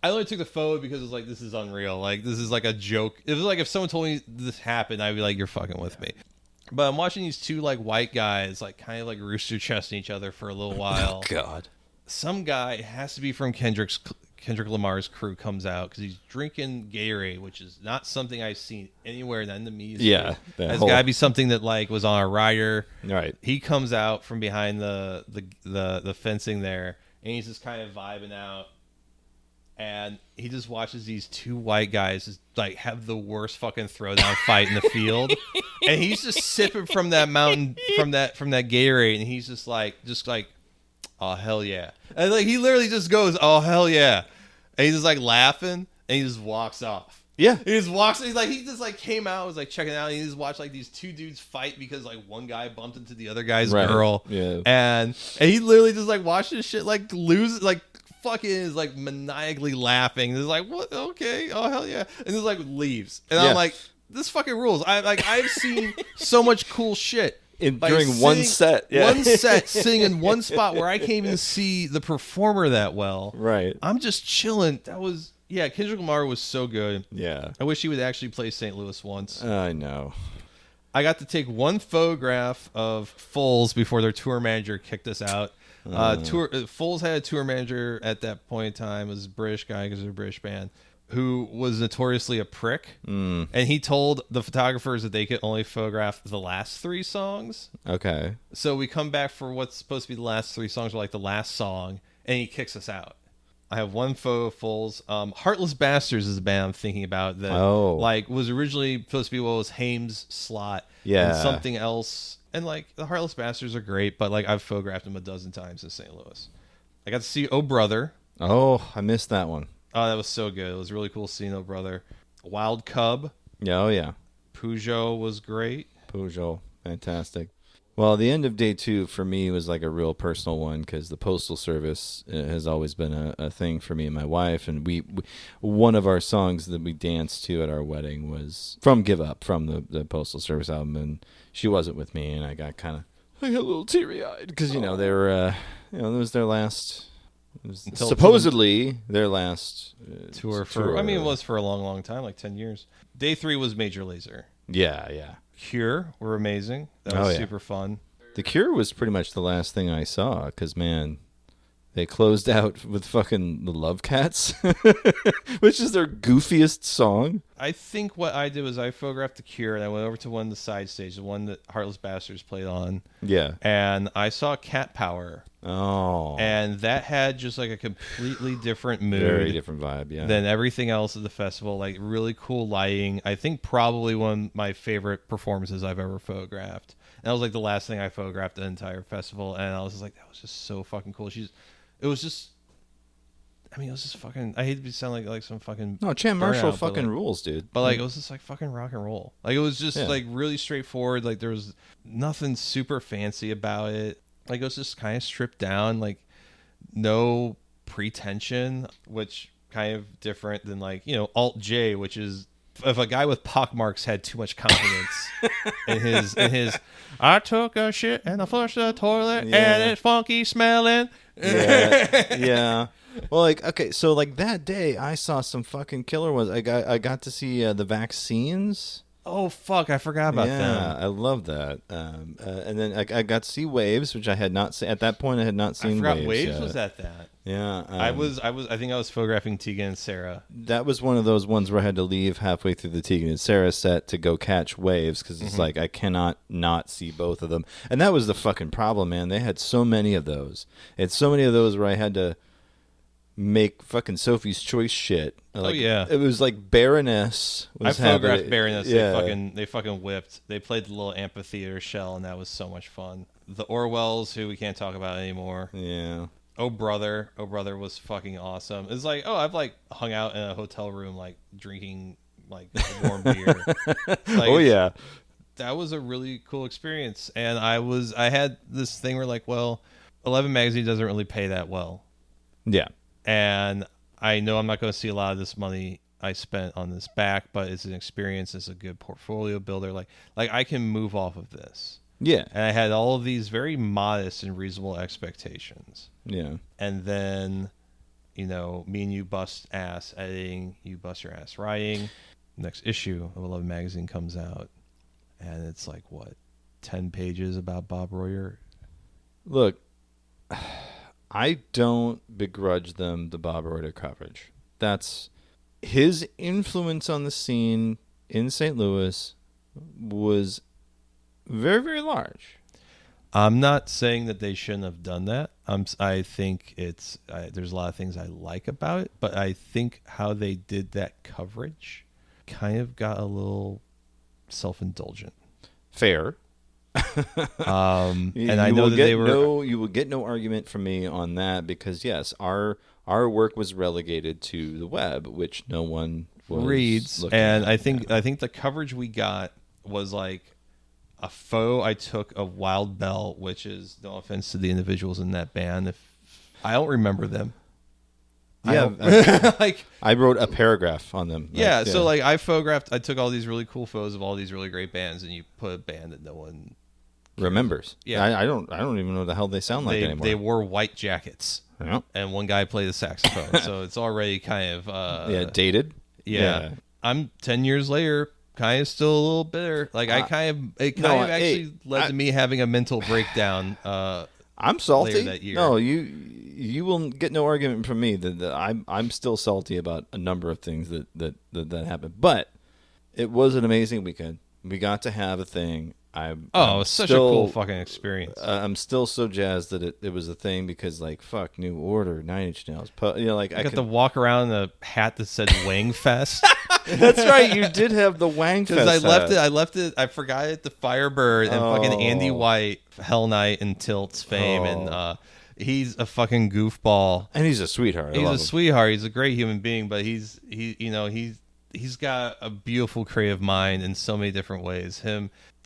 I only took the photo because it was like, this is unreal. Like, this is like a joke. It was like if someone told me this happened, I'd be like, you're fucking with me. But I'm watching these 2 like white guys like kind of like rooster chesting each other for a little while. Oh, God. Some guy, it has to be from Kendrick Lamar's crew, comes out because he's drinking Gatorade, which is not something I've seen anywhere in the music. Yeah, it's got to be something that like was on a rider. Right. He comes out from behind the fencing there, and he's just kind of vibing out. And he just watches these 2 white guys just like have the worst fucking throwdown fight in the field, and he's just sipping from that mountain from that Gatorade, and he's just like, oh hell yeah, and like he literally just goes, oh hell yeah, and he's just like laughing, and he just walks off. Yeah, he just walks. He just like came out, was like checking out, and he just watched like these 2 dudes fight because like one guy bumped into the other guy's girl. Yeah, and he literally just like watched this shit like lose like. Fucking is like maniacally laughing. It's like, what? Okay, oh hell yeah, and just like leaves, and I'm like, this fucking rules. I've seen so much cool shit during one set, sitting in one spot where I can't even see the performer that well. Right, I'm just chilling. That was Kendrick Lamar was so good. Yeah, I wish he would actually play St. Louis once. I know. I got to take one photograph of Foles before their tour manager kicked us out. Foles had a tour manager at that point in time. It was a British guy because they're a British band who was notoriously a prick, and he told the photographers that they could only photograph the last 3 songs. Okay. So we come back for what's supposed to be the last 3 songs, or like the last song, and he kicks us out. I have one photo of Foles. Heartless Bastards is a band I'm thinking about that like was originally supposed to be what was Haim's slot. And something else. And like the Heartless Bastards are great, but like I've photographed them a dozen times in St. Louis. I got to see Oh Brother. Oh, I missed that one. Oh, that was so good. It was really cool seeing Oh Brother. Wild Cub. Yeah, oh yeah. Peugeot was great. Peugeot, fantastic. Well, the end of day 2 for me was like a real personal one because the Postal Service has always been a thing for me and my wife. And we one of our songs that we danced to at our wedding was from Give Up, from the Postal Service album. And she wasn't with me, and I got a little teary-eyed because, they were, it was their last, supposedly their last tour for, I mean, it was for a long, long time, like 10 years. Day 3 was Major Lazer. Yeah. Cure were amazing. That was super fun. The Cure was pretty much the last thing I saw because, man, they closed out with fucking the Love Cats, which is their goofiest song. I think what I did was I photographed The Cure and I went over to one of the side stages, the one that Heartless Bastards played on. Yeah. And I saw Cat Power. Oh. And that had just like a completely different mood. Very different vibe, yeah. Than everything else at the festival. Like really cool lighting. I think probably one of my favorite performances I've ever photographed. And that was like the last thing I photographed the entire festival. And I was just like, that was just so fucking cool. It was just fucking, I hate to sound like some fucking no, Chan Marshall burnout, fucking like, rules, dude. But like it was just like fucking rock and roll. Like it was just like really straightforward. Like there was nothing super fancy about it. Like it was just kind of stripped down, like no pretension, which kind of different than like, Alt J, which is if a guy with pockmarks had too much confidence in his I took a shit and I flushed the toilet and it's funky smelling. Yeah. Well, like, okay, so like that day I saw some fucking killer ones. I got to see the Vaccines. Oh fuck! I forgot about them. Yeah, I love that. And then I got to see Waves, which I had not seen at that point. I had not seen. I forgot Waves yet. Was at that. Yeah, I think I was photographing Tegan and Sarah. That was one of those ones where I had to leave halfway through the Tegan and Sarah set to go catch Waves because it's like I cannot not see both of them. And that was the fucking problem, man. They had so many of those. It's so many of those where I had to make fucking Sophie's Choice shit. Like, it was like Baroness. I photographed Baroness. Yeah. They fucking whipped. They played the little amphitheater shell, and that was so much fun. The Orwells, who we can't talk about anymore. Yeah. Oh Brother was fucking awesome. It's like, I've like hung out in a hotel room, like drinking like warm beer. Like, that was a really cool experience. And I had this thing where like, well, 11 Magazine doesn't really pay that well. Yeah. And I know I'm not going to see a lot of this money I spent on this back, but it's an experience. It's a good portfolio builder. Like I can move off of this. Yeah. And I had all of these very modest and reasonable expectations. Yeah. And then, me and you bust ass editing, you bust your ass writing. Next issue of 11 Magazine comes out, and it's like, 10 pages about Bob Royer? Look, I don't begrudge them the Bob Royer coverage. That's his influence on the scene in St. Louis was very, very large. I'm not saying that they shouldn't have done that. I think there's a lot of things I like about it, but I think how they did that coverage kind of got a little self-indulgent. Fair. And I know that they were. You will get no argument from me on that because yes, our work was relegated to the web, which no one reads. And I think the coverage we got was like a photo I took of Wild Bell, which is no offense to the individuals in that band. If I don't remember them. Yeah, I wrote a paragraph on them. So like I took all these really cool photos of all these really great bands, and you put a band that no one remembers. Yeah, I don't even know what the hell they sound like anymore. They wore white jackets, and one guy played the saxophone, so it's already kind of dated. Yeah. I'm 10 years later, kind of still a little bitter. Like it kind of actually led to me having a mental breakdown I'm salty. later that year. No, you will get no argument from me that I'm still salty about a number of things that happened. But it was an amazing weekend. We got to have a thing. It was such a cool fucking experience. I'm still so jazzed that it was a thing because, like, fuck, New Order, 9 Inch Nails. Like, I got to walk around in a hat that said Wang Fest. That's right, you did have the Wang Fest. Because I left it. I forgot it at the Firebird and fucking Andy White, Hell Night and Tilt's fame, and he's a fucking goofball. And he's a sweetheart. He's a sweetheart. He's a great human being, but he's got a beautiful creative mind in so many different ways.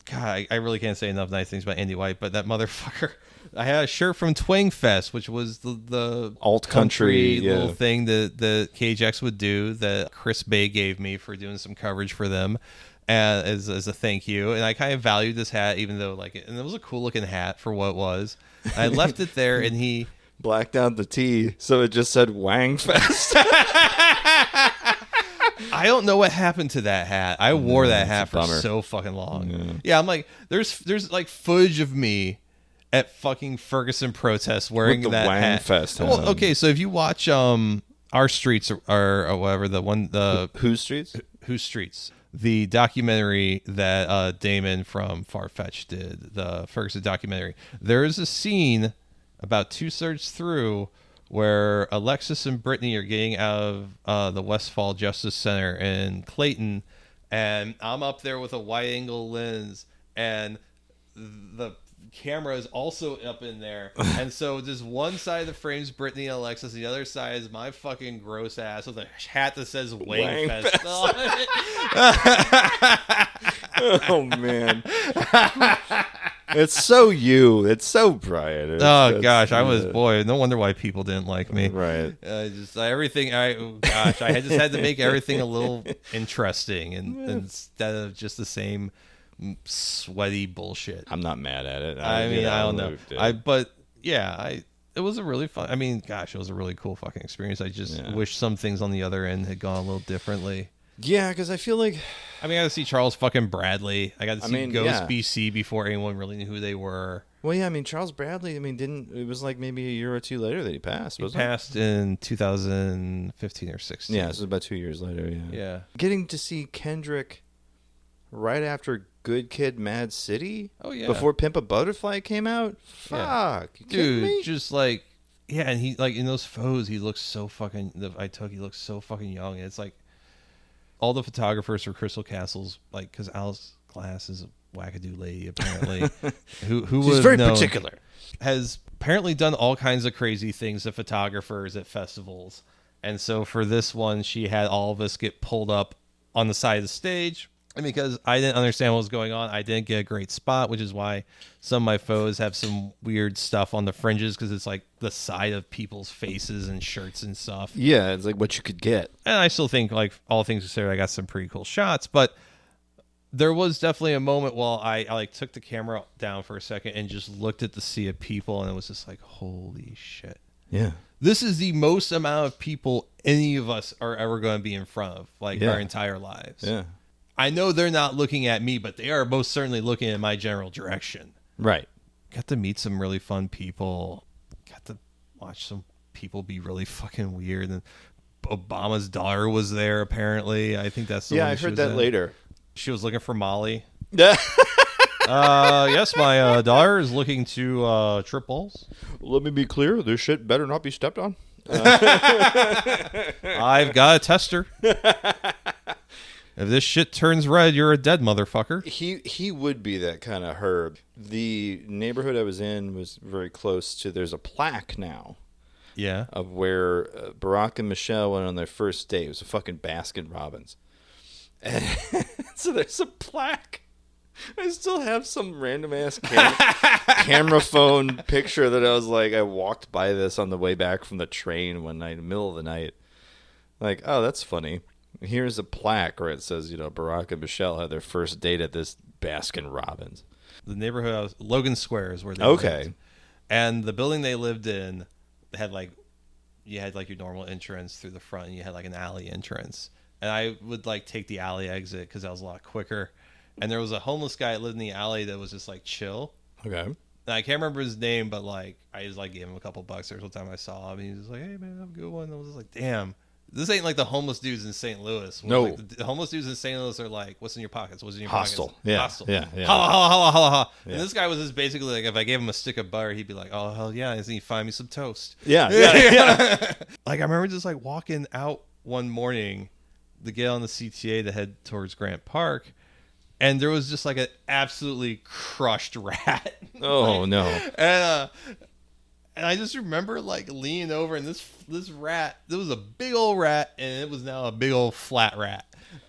God, I really can't say enough nice things about Andy White, but that motherfucker. I had a shirt from Twang Fest, which was the alt country little thing that KHX would do that Chris Bay gave me for doing some coverage for them, and as a thank you. And I kind of valued this hat, even though and it was a cool looking hat for what it was. I left it there, and he blacked out the T, so it just said Wang Fest. I don't know what happened to that hat. I wore that hat for so fucking long. Yeah, I'm like, there's like footage of me at fucking Ferguson protests wearing with the that Wang hat. Fest. Well, okay, so if you watch Our Streets or whatever, Whose Streets? Whose Streets, the documentary that Damon from Farfetch did, the Ferguson documentary, there is a scene about 2/3 through where Alexis and Brittany are getting out of the Westfall Justice Center in Clayton, and I'm up there with a wide-angle lens, and the camera is also up in there, and so just one side of the frame's Brittany and Alexis, the other side is my fucking gross ass with a hat that says Wang Fest. Oh, man. It's so you. It's so Brian. Gosh, no wonder why people didn't like me. Right. Everything. I just had to make everything a little interesting, and instead of just the same sweaty bullshit. I'm not mad at it. I don't know. It was a really fun. I mean, gosh, it was a really cool fucking experience. I just wish some things on the other end had gone a little differently. Yeah, because I feel like... I got to see Charles fucking Bradley. I got to see Ghost BC before anyone really knew who they were. Well, yeah, Charles Bradley, it was like maybe a year or two later that he passed, wasn't it? He passed in 2015 or 16. Yeah, this was about 2 years later, Yeah. Getting to see Kendrick right after Good Kid, Mad City? Oh, yeah. Before Pimp a Butterfly came out? Fuck. You kidding me? Just like... Yeah, and he, like, in those photos, he looks so fucking... he looks so fucking young, and it's like... All the photographers for Crystal Castles, like, because Alice Glass is a wackadoo lady, apparently. who She's very particular. Has apparently done all kinds of crazy things to photographers at festivals. And so for this one, she had all of us get pulled up on the side of the stage. And because I didn't understand what was going on, I didn't get a great spot, which is why some of my photos have some weird stuff on the fringes, because it's like the side of people's faces and shirts and stuff. Yeah, it's like what you could get. And I still think, like, all things considered, I got some pretty cool shots. But there was definitely a moment while I like took the camera down for a second and just looked at the sea of people, and it was just like, holy shit. Yeah. This is the most amount of people any of us are ever going to be in front of, like, our entire lives. Yeah. I know they're not looking at me, but they are most certainly looking in my general direction. Right. Got to meet some really fun people. Got to watch some people be really fucking weird. And Obama's daughter was there, apparently. I think that's the one I heard that later. She was looking for Molly. Yeah. Yes, my daughter is looking to trip balls. Let me be clear. This shit better not be stepped on. I've got a tester. If this shit turns red, you're a dead motherfucker. He would be that kind of herb. The neighborhood I was in was very close to... There's a plaque now. Yeah. Of where Barack and Michelle went on their first date. It was a fucking Baskin Robbins. And so there's a plaque. I still have some random ass camera phone picture that I was like, I walked by this on the way back from the train one night, in the middle of the night. Like, oh, that's funny. Here's a plaque where it says, Barack and Michelle had their first date at this Baskin Robbins. The neighborhood, Logan Square is where they lived. And the building they lived in had you had like your normal entrance through the front, and you had like an alley entrance. And I would like take the alley exit because that was a lot quicker. And there was a homeless guy that lived in the alley that was just like chill. Okay. I can't remember his name, but like I just like gave him a couple bucks every time I saw him. He was like, "Hey man, have a good one." I was just like, "Damn, this ain't like the homeless dudes in St. Louis." No. Like, the homeless dudes in St. Louis are like, "What's in your pockets? What's in your Hostile. pockets?" Yeah. Hostile. Yeah. Holla, holla, holla, holla, holla. Yeah. And this guy was just basically like, if I gave him a stick of butter, he'd be like, "Oh hell yeah, I need to find me some toast." Yeah. Yeah. Like I remember just like walking out one morning to get on the CTA to head towards Grant Park, and there was just like an absolutely crushed rat. Oh no. And I just remember like leaning over, and this rat, there was a big old rat, and it was now a big old flat rat.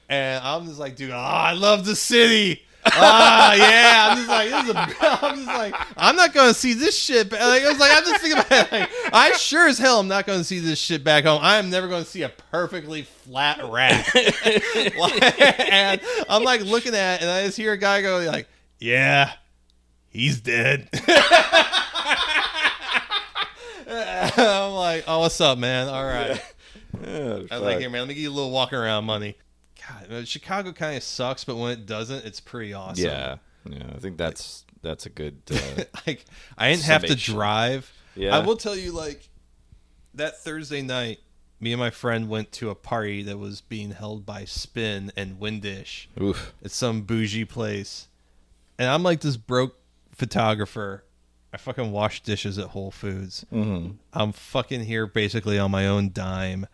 And I'm just like, dude, I love the city. Yeah. I'm just like, I'm not gonna see this shit. Like, I was like, I'm just thinking about it. Like, I sure as hell am not gonna see this shit back home. I am never gonna see a perfectly flat rat. And I'm like looking at it, and I just hear a guy go like, "Yeah, he's dead." I'm like, "Oh, what's up, man? All right." Oh, I was like, "Here, man, let me give you a little walking around money." God, Chicago kind of sucks, but when it doesn't, it's pretty awesome. Yeah. I think that's a good. Like, I didn't have to summation. drive. Yeah. I will tell you, like, that Thursday night, me and my friend went to a party that was being held by Spin and Windish. Oof. It's some bougie place, and I'm like this broke photographer. I fucking wash dishes at Whole Foods. Mm-hmm. I'm fucking here basically on my own dime.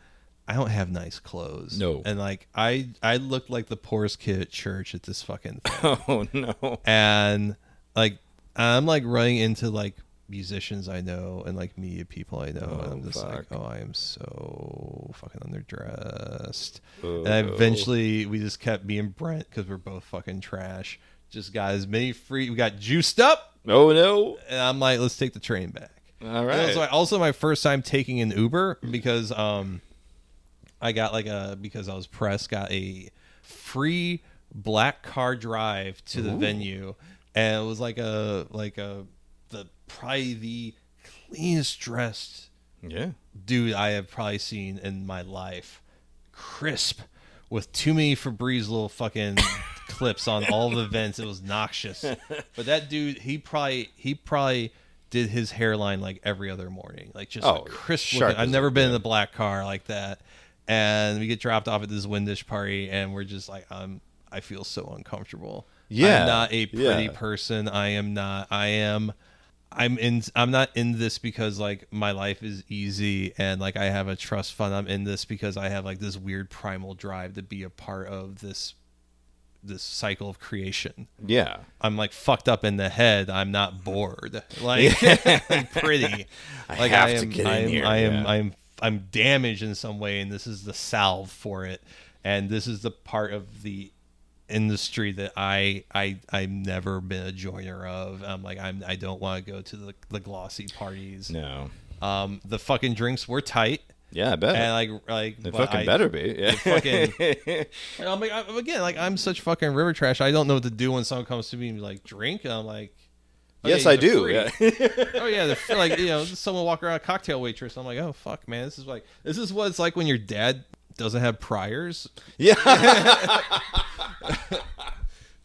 I don't have nice clothes. No. And like I looked like the poorest kid at church at this fucking thing. Oh no. And like I'm like running into like musicians I know and like media people I know, and I'm just like, oh, I am so fucking underdressed. And eventually we just kept being Brent because we're both fucking trash. Just got as many free. We got juiced up. Oh no. And I'm like, let's take the train back. All right. And it was also my first time taking an Uber because I got because I was pressed, got a free black car drive to the venue, and it was probably the cleanest dressed dude I have probably seen in my life. Crisp, with too many Febreze little fucking clips on all the vents. It was noxious. But that dude, he probably did his hairline like every other morning, like just like crisp looking. I've never been in a black car like that. And we get dropped off at this Windish party, and we're just like, I feel so uncomfortable. Yeah, I'm not a pretty person. I'm not in this because like my life is easy and like I have a trust fund. I'm in this because I have like this weird primal drive to be a part of this cycle of creation. Yeah. I'm like fucked up in the head. I'm not bored. Like I'm pretty. Like I have to get in here. I'm damaged in some way, and this is the salve for it. And this is the part of the industry that I've never been a joiner of. I'm like, I don't want to go to the glossy parties. No. The fucking drinks were tight. Yeah, I bet. And like they fucking better be. Yeah. And I'm like, again, like I'm such fucking river trash. I don't know what to do when someone comes to me and be like, drink, and I'm like, oh, yes, yeah, I do. free. Yeah. Oh yeah, they're like, you know, someone walk around a cocktail waitress. I'm like, oh fuck, man, this is what it's like when your dad doesn't have priors. Yeah.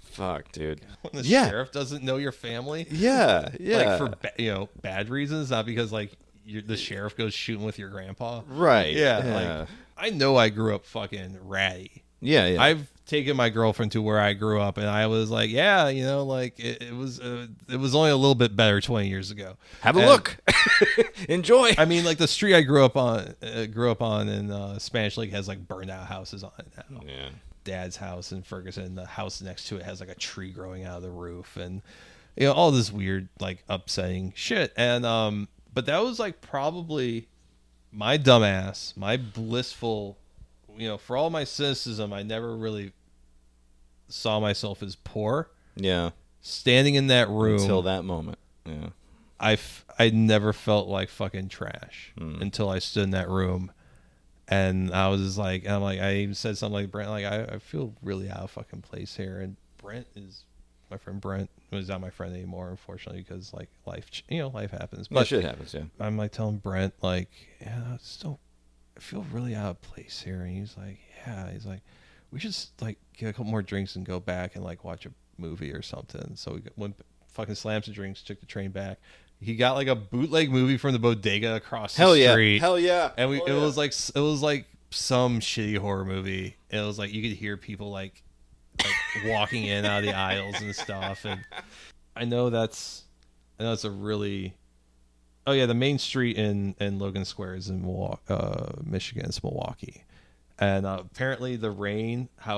Fuck, dude. When the sheriff doesn't know your family. Yeah, yeah. Like for bad reasons, not because like the sheriff goes shooting with your grandpa. Right. Yeah. Like I know I grew up fucking ratty. Yeah, yeah. I've taken my girlfriend to where I grew up, and I was like, yeah, you know, like it was only a little bit better 20 years ago. Have a look. Enjoy. I mean, like the street I grew up on in Spanish Lake has like burned out houses on it now. Yeah. Dad's house in Ferguson, the house next to it has like a tree growing out of the roof, and you know, all this weird like upsetting shit. And but that was like probably my dumbass, my blissful, you know, for all my cynicism, I never really saw myself as poor. Yeah. Standing in that room until that moment. Yeah. I never felt like fucking trash until I stood in that room. And I was like, I even said something like, Brent, like, I feel really out of fucking place here. And Brent is, my friend Brent was not my friend anymore, unfortunately, because like life happens. But shit happens, yeah. I'm like telling Brent, like, yeah, I feel really out of place here. And he's like, we should like get a couple more drinks and go back and like watch a movie or something. So we went fucking slammed some drinks, took the train back. He got like a bootleg movie from the bodega across the Hell street. yeah. Hell yeah. And it Hell yeah. was like some shitty horror movie. And it was like you could hear people like walking in out of the aisles and stuff. And I know that's a really the main street in Logan Square is in Michigan. It's Milwaukee. And apparently the rain, how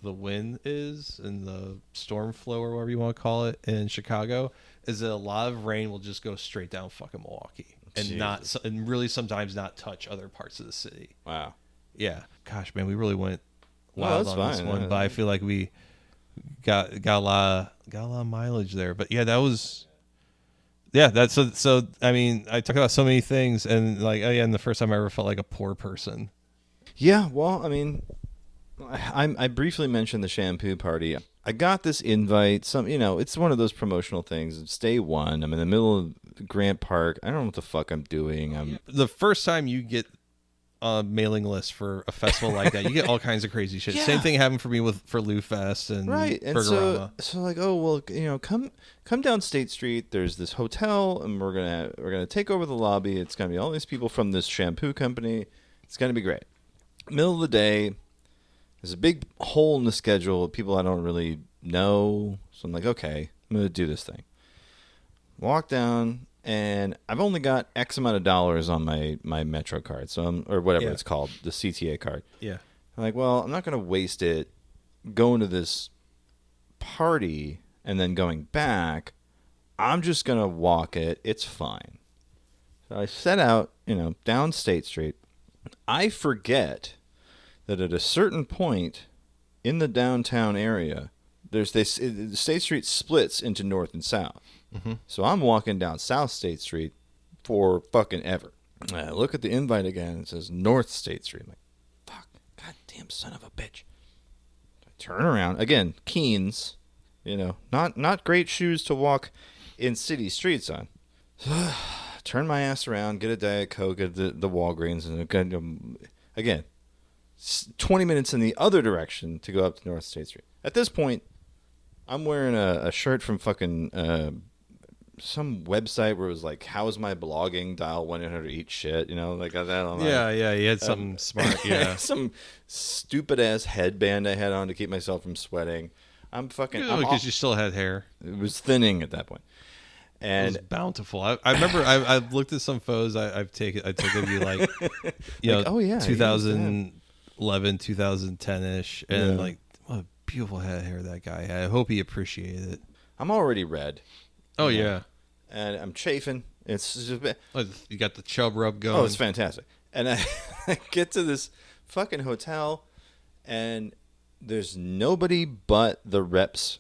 the wind is and the storm flow or whatever you want to call it in Chicago is that a lot of rain will just go straight down fucking Milwaukee and really sometimes not touch other parts of the city. Wow. Yeah. Gosh, man, we really went wild on this one, but I feel like we got a lot of mileage there. But yeah, that was. Yeah, that's so. I mean, I talk about so many things, and like, and the first time I ever felt like a poor person. Yeah, well, I mean, I briefly mentioned the shampoo party. I got this invite. It's one of those promotional things. It's day one. I'm in the middle of Grant Park. I don't know what the fuck I'm doing. The first time you get a mailing list for a festival like that, you get all kinds of crazy shit. Yeah. Same thing happened for me for Lou Fest and right. And Burgerama. so like, oh well, come down State Street. There's this hotel, and we're gonna take over the lobby. It's gonna be all these people from this shampoo company. It's gonna be great. Middle of the day. There's a big hole in the schedule of people I don't really know. So I'm like, okay, I'm going to do this thing. Walk down, and I've only got X amount of dollars on my Metro card, or whatever it's called, the CTA card. Yeah. I'm like, well, I'm not going to waste it going to this party and then going back. I'm just going to walk it. It's fine. So I set out, down State Street. I forget that at a certain point in the downtown area, State Street splits into north and south. Mm-hmm. So I'm walking down South State Street for fucking ever. And I look at the invite again. It says North State Street. I'm like, fuck, goddamn son of a bitch. I turn around again. Keens, not great shoes to walk in city streets on. So, turn my ass around, get a Diet Coke at the Walgreens, and again. 20 minutes in the other direction to go up to North State Street. At this point, I'm wearing a shirt from fucking some website where it was like, how's my blogging, dial 1-800-EAT shit, like that on Yeah, you had something smart, yeah. Some stupid-ass headband I had on to keep myself from sweating. Because you still had hair. It was thinning at that point. And it was bountiful. I remember I've looked at some photos I took of you, like, oh yeah, 2011, 2010-ish, and like, what a beautiful head of hair that guy had. I hope he appreciated it. I'm already red. Oh yeah, and I'm chafing. It's just a bit. You got the chub rub going. Oh, it's fantastic. And I get to this fucking hotel, and there's nobody but the reps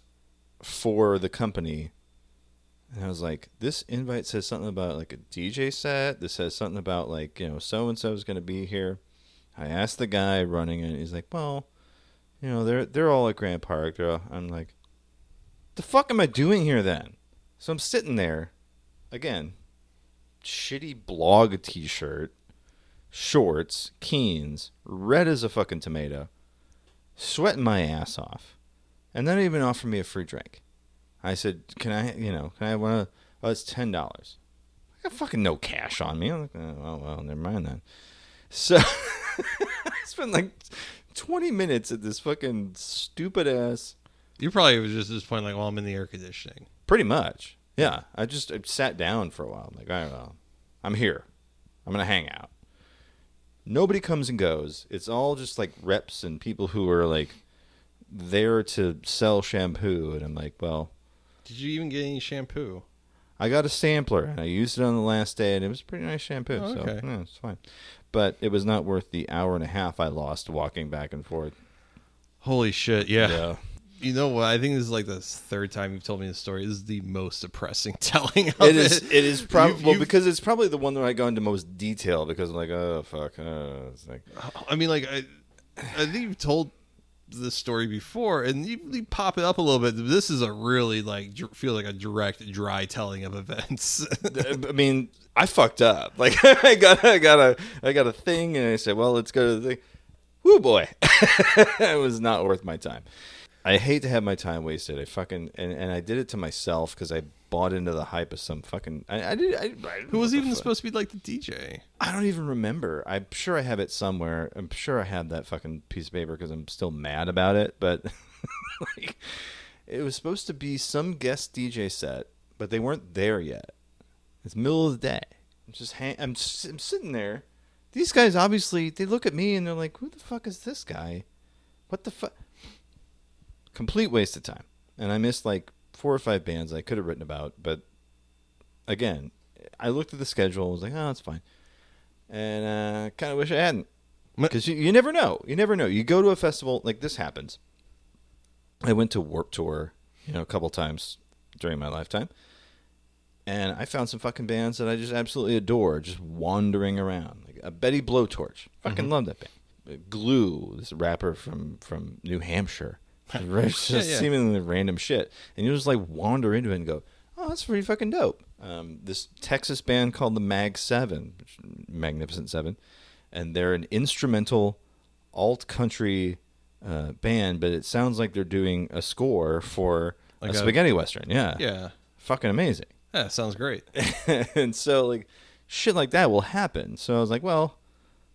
for the company. And I was like, this invite says something about like a DJ set. This says something about like, so and so is going to be here. I asked the guy running, and he's like, well, they're all at Grant Park. I'm like, the fuck am I doing here then? So I'm sitting there, again, shitty blog t-shirt, shorts, Keens, red as a fucking tomato, sweating my ass off, and they don't even offer me a free drink. I said, can I have one of, it's $10. I got fucking no cash on me. I'm like, oh, well, never mind then. So I spent like 20 minutes at this fucking stupid ass. You probably was just at this point like, well, I'm in the air conditioning. Pretty much. Yeah. I sat down for a while. I'm like, all right, well, I'm here. I'm going to hang out. Nobody comes and goes. It's all just like reps and people who are like there to sell shampoo. And I'm like, well. Did you even get any shampoo? I got a sampler, and I used it on the last day, and it was pretty nice shampoo. Oh, okay. So, yeah, it's fine. But it was not worth the hour and a half I lost walking back and forth. Holy shit, yeah. You know what? I think this is like the third time you've told me this story. This is the most depressing telling of it. It is probably because it's probably the one that I go into most detail because I'm like, oh fuck. It's like, I mean, like I think you've told this story before, and you pop it up a little bit. This is a really feel like a direct, dry telling of events. I mean, I fucked up. Like I got a thing, and I said, well, let's go to the thing. Woo boy, it was not worth my time. I hate to have my time wasted. And I did it to myself because I bought into the hype of some fucking. Who was even supposed to be like the DJ? I don't even remember. I'm sure I have it somewhere. I'm sure I have that fucking piece of paper because I'm still mad about it. But like, it was supposed to be some guest DJ set, but they weren't there yet. It's middle of the day. I'm sitting there. These guys obviously they look at me and they're like, "Who the fuck is this guy? What the fuck?" Complete waste of time. And I missed like 4 or 5 bands I could have written about. But again, I looked at the schedule. I was like, oh, it's fine. And kind of wish I hadn't. Because you never know. You never know. You go to a festival, like this happens. I went to Warped Tour, a couple times during my lifetime. And I found some fucking bands that I just absolutely adore, just wandering around. Like a Betty Blowtorch. Fucking love that band. Glue, this rapper from New Hampshire. It's just seemingly random shit. And you just like wander into it and go, oh, that's pretty fucking dope. This Texas band called the Mag 7, Magnificent 7. And they're an instrumental alt-country band, but it sounds like they're doing a score for like a spaghetti western. Yeah. Yeah. Fucking amazing. Yeah, sounds great. And so like shit like that will happen. So I was like, well,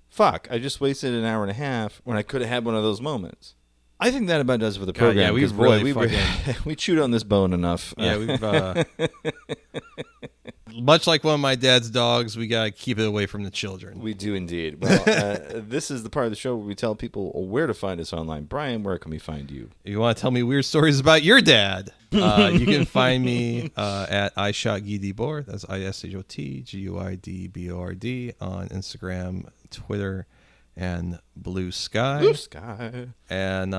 fuck. I just wasted an hour and a half when I could have had one of those moments. I think that about does for the program. Yeah, we've really we chewed on this bone enough. Yeah, we've much like one of my dad's dogs, we gotta keep it away from the children. We do indeed. Well, this is the part of the show where we tell people where to find us online. Brian, where can we find you? If you want to tell me weird stories about your dad, you can find me at ishotguidibord. That's ISHOTGUIDBORD on Instagram, Twitter, and Blue Sky. Blue Sky. And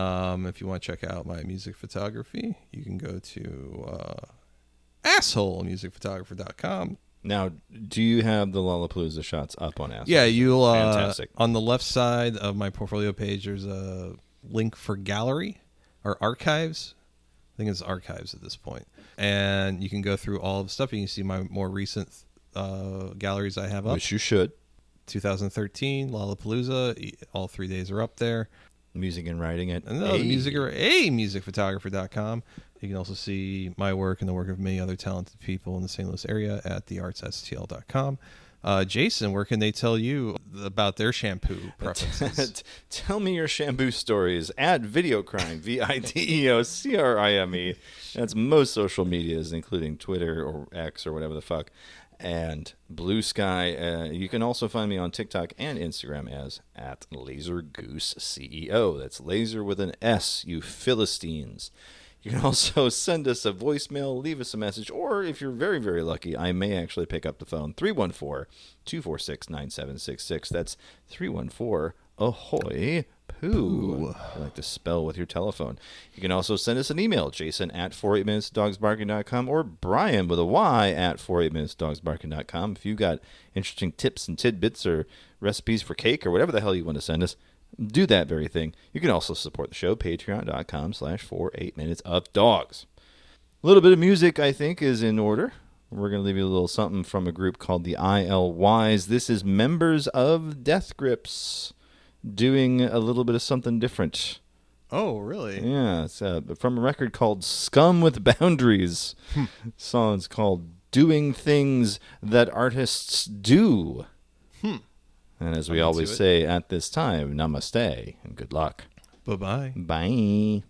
if you want to check out my music photography, you can go to assholemusicphotographer.com. Now, do you have the Lollapalooza shots up on Asshole? Yeah, you'll Fantastic. On the left side of my portfolio page, there's a link for gallery or archives. I think it's archives at this point. And you can go through all of the stuff. You can see my more recent galleries I have up. Which you should. 2013 Lollapalooza, all 3 days are up there. Music and writing it. And musicphotographer.com. You can also see my work and the work of many other talented people in the St. Louis area at theartsstl.com. Jason, where can they tell you about their shampoo preferences? Tell me your shampoo stories at Videocrime, VIDEOCRIME. That's most social medias, including Twitter or X or whatever the fuck. And Blue Sky. You can also find me on TikTok and Instagram as at LaserGooseCEO. That's laser with an S, you Philistines. You can also send us a voicemail, leave us a message, or if you're very, very lucky, I may actually pick up the phone. 314-246-9766. That's 314-AHOY POO. I like to spell with your telephone. You can also send us an email, Jason at 48minutesdogsbarking.com or Brian with a Y at 48minutesdogsbarking.com. If you got interesting tips and tidbits or recipes for cake or whatever the hell you want to send us, do that very thing. You can also support the show, patreon.com/48minutesofdogs. A little bit of music, I think, is in order. We're going to leave you a little something from a group called the ILYs. This is members of Death Grips doing a little bit of something different. Oh, really? Yeah, it's from a record called Scum with Boundaries. Song's called Doing Things That Artists Do. And as we always say at this time, namaste and good luck. Bye-bye. Bye.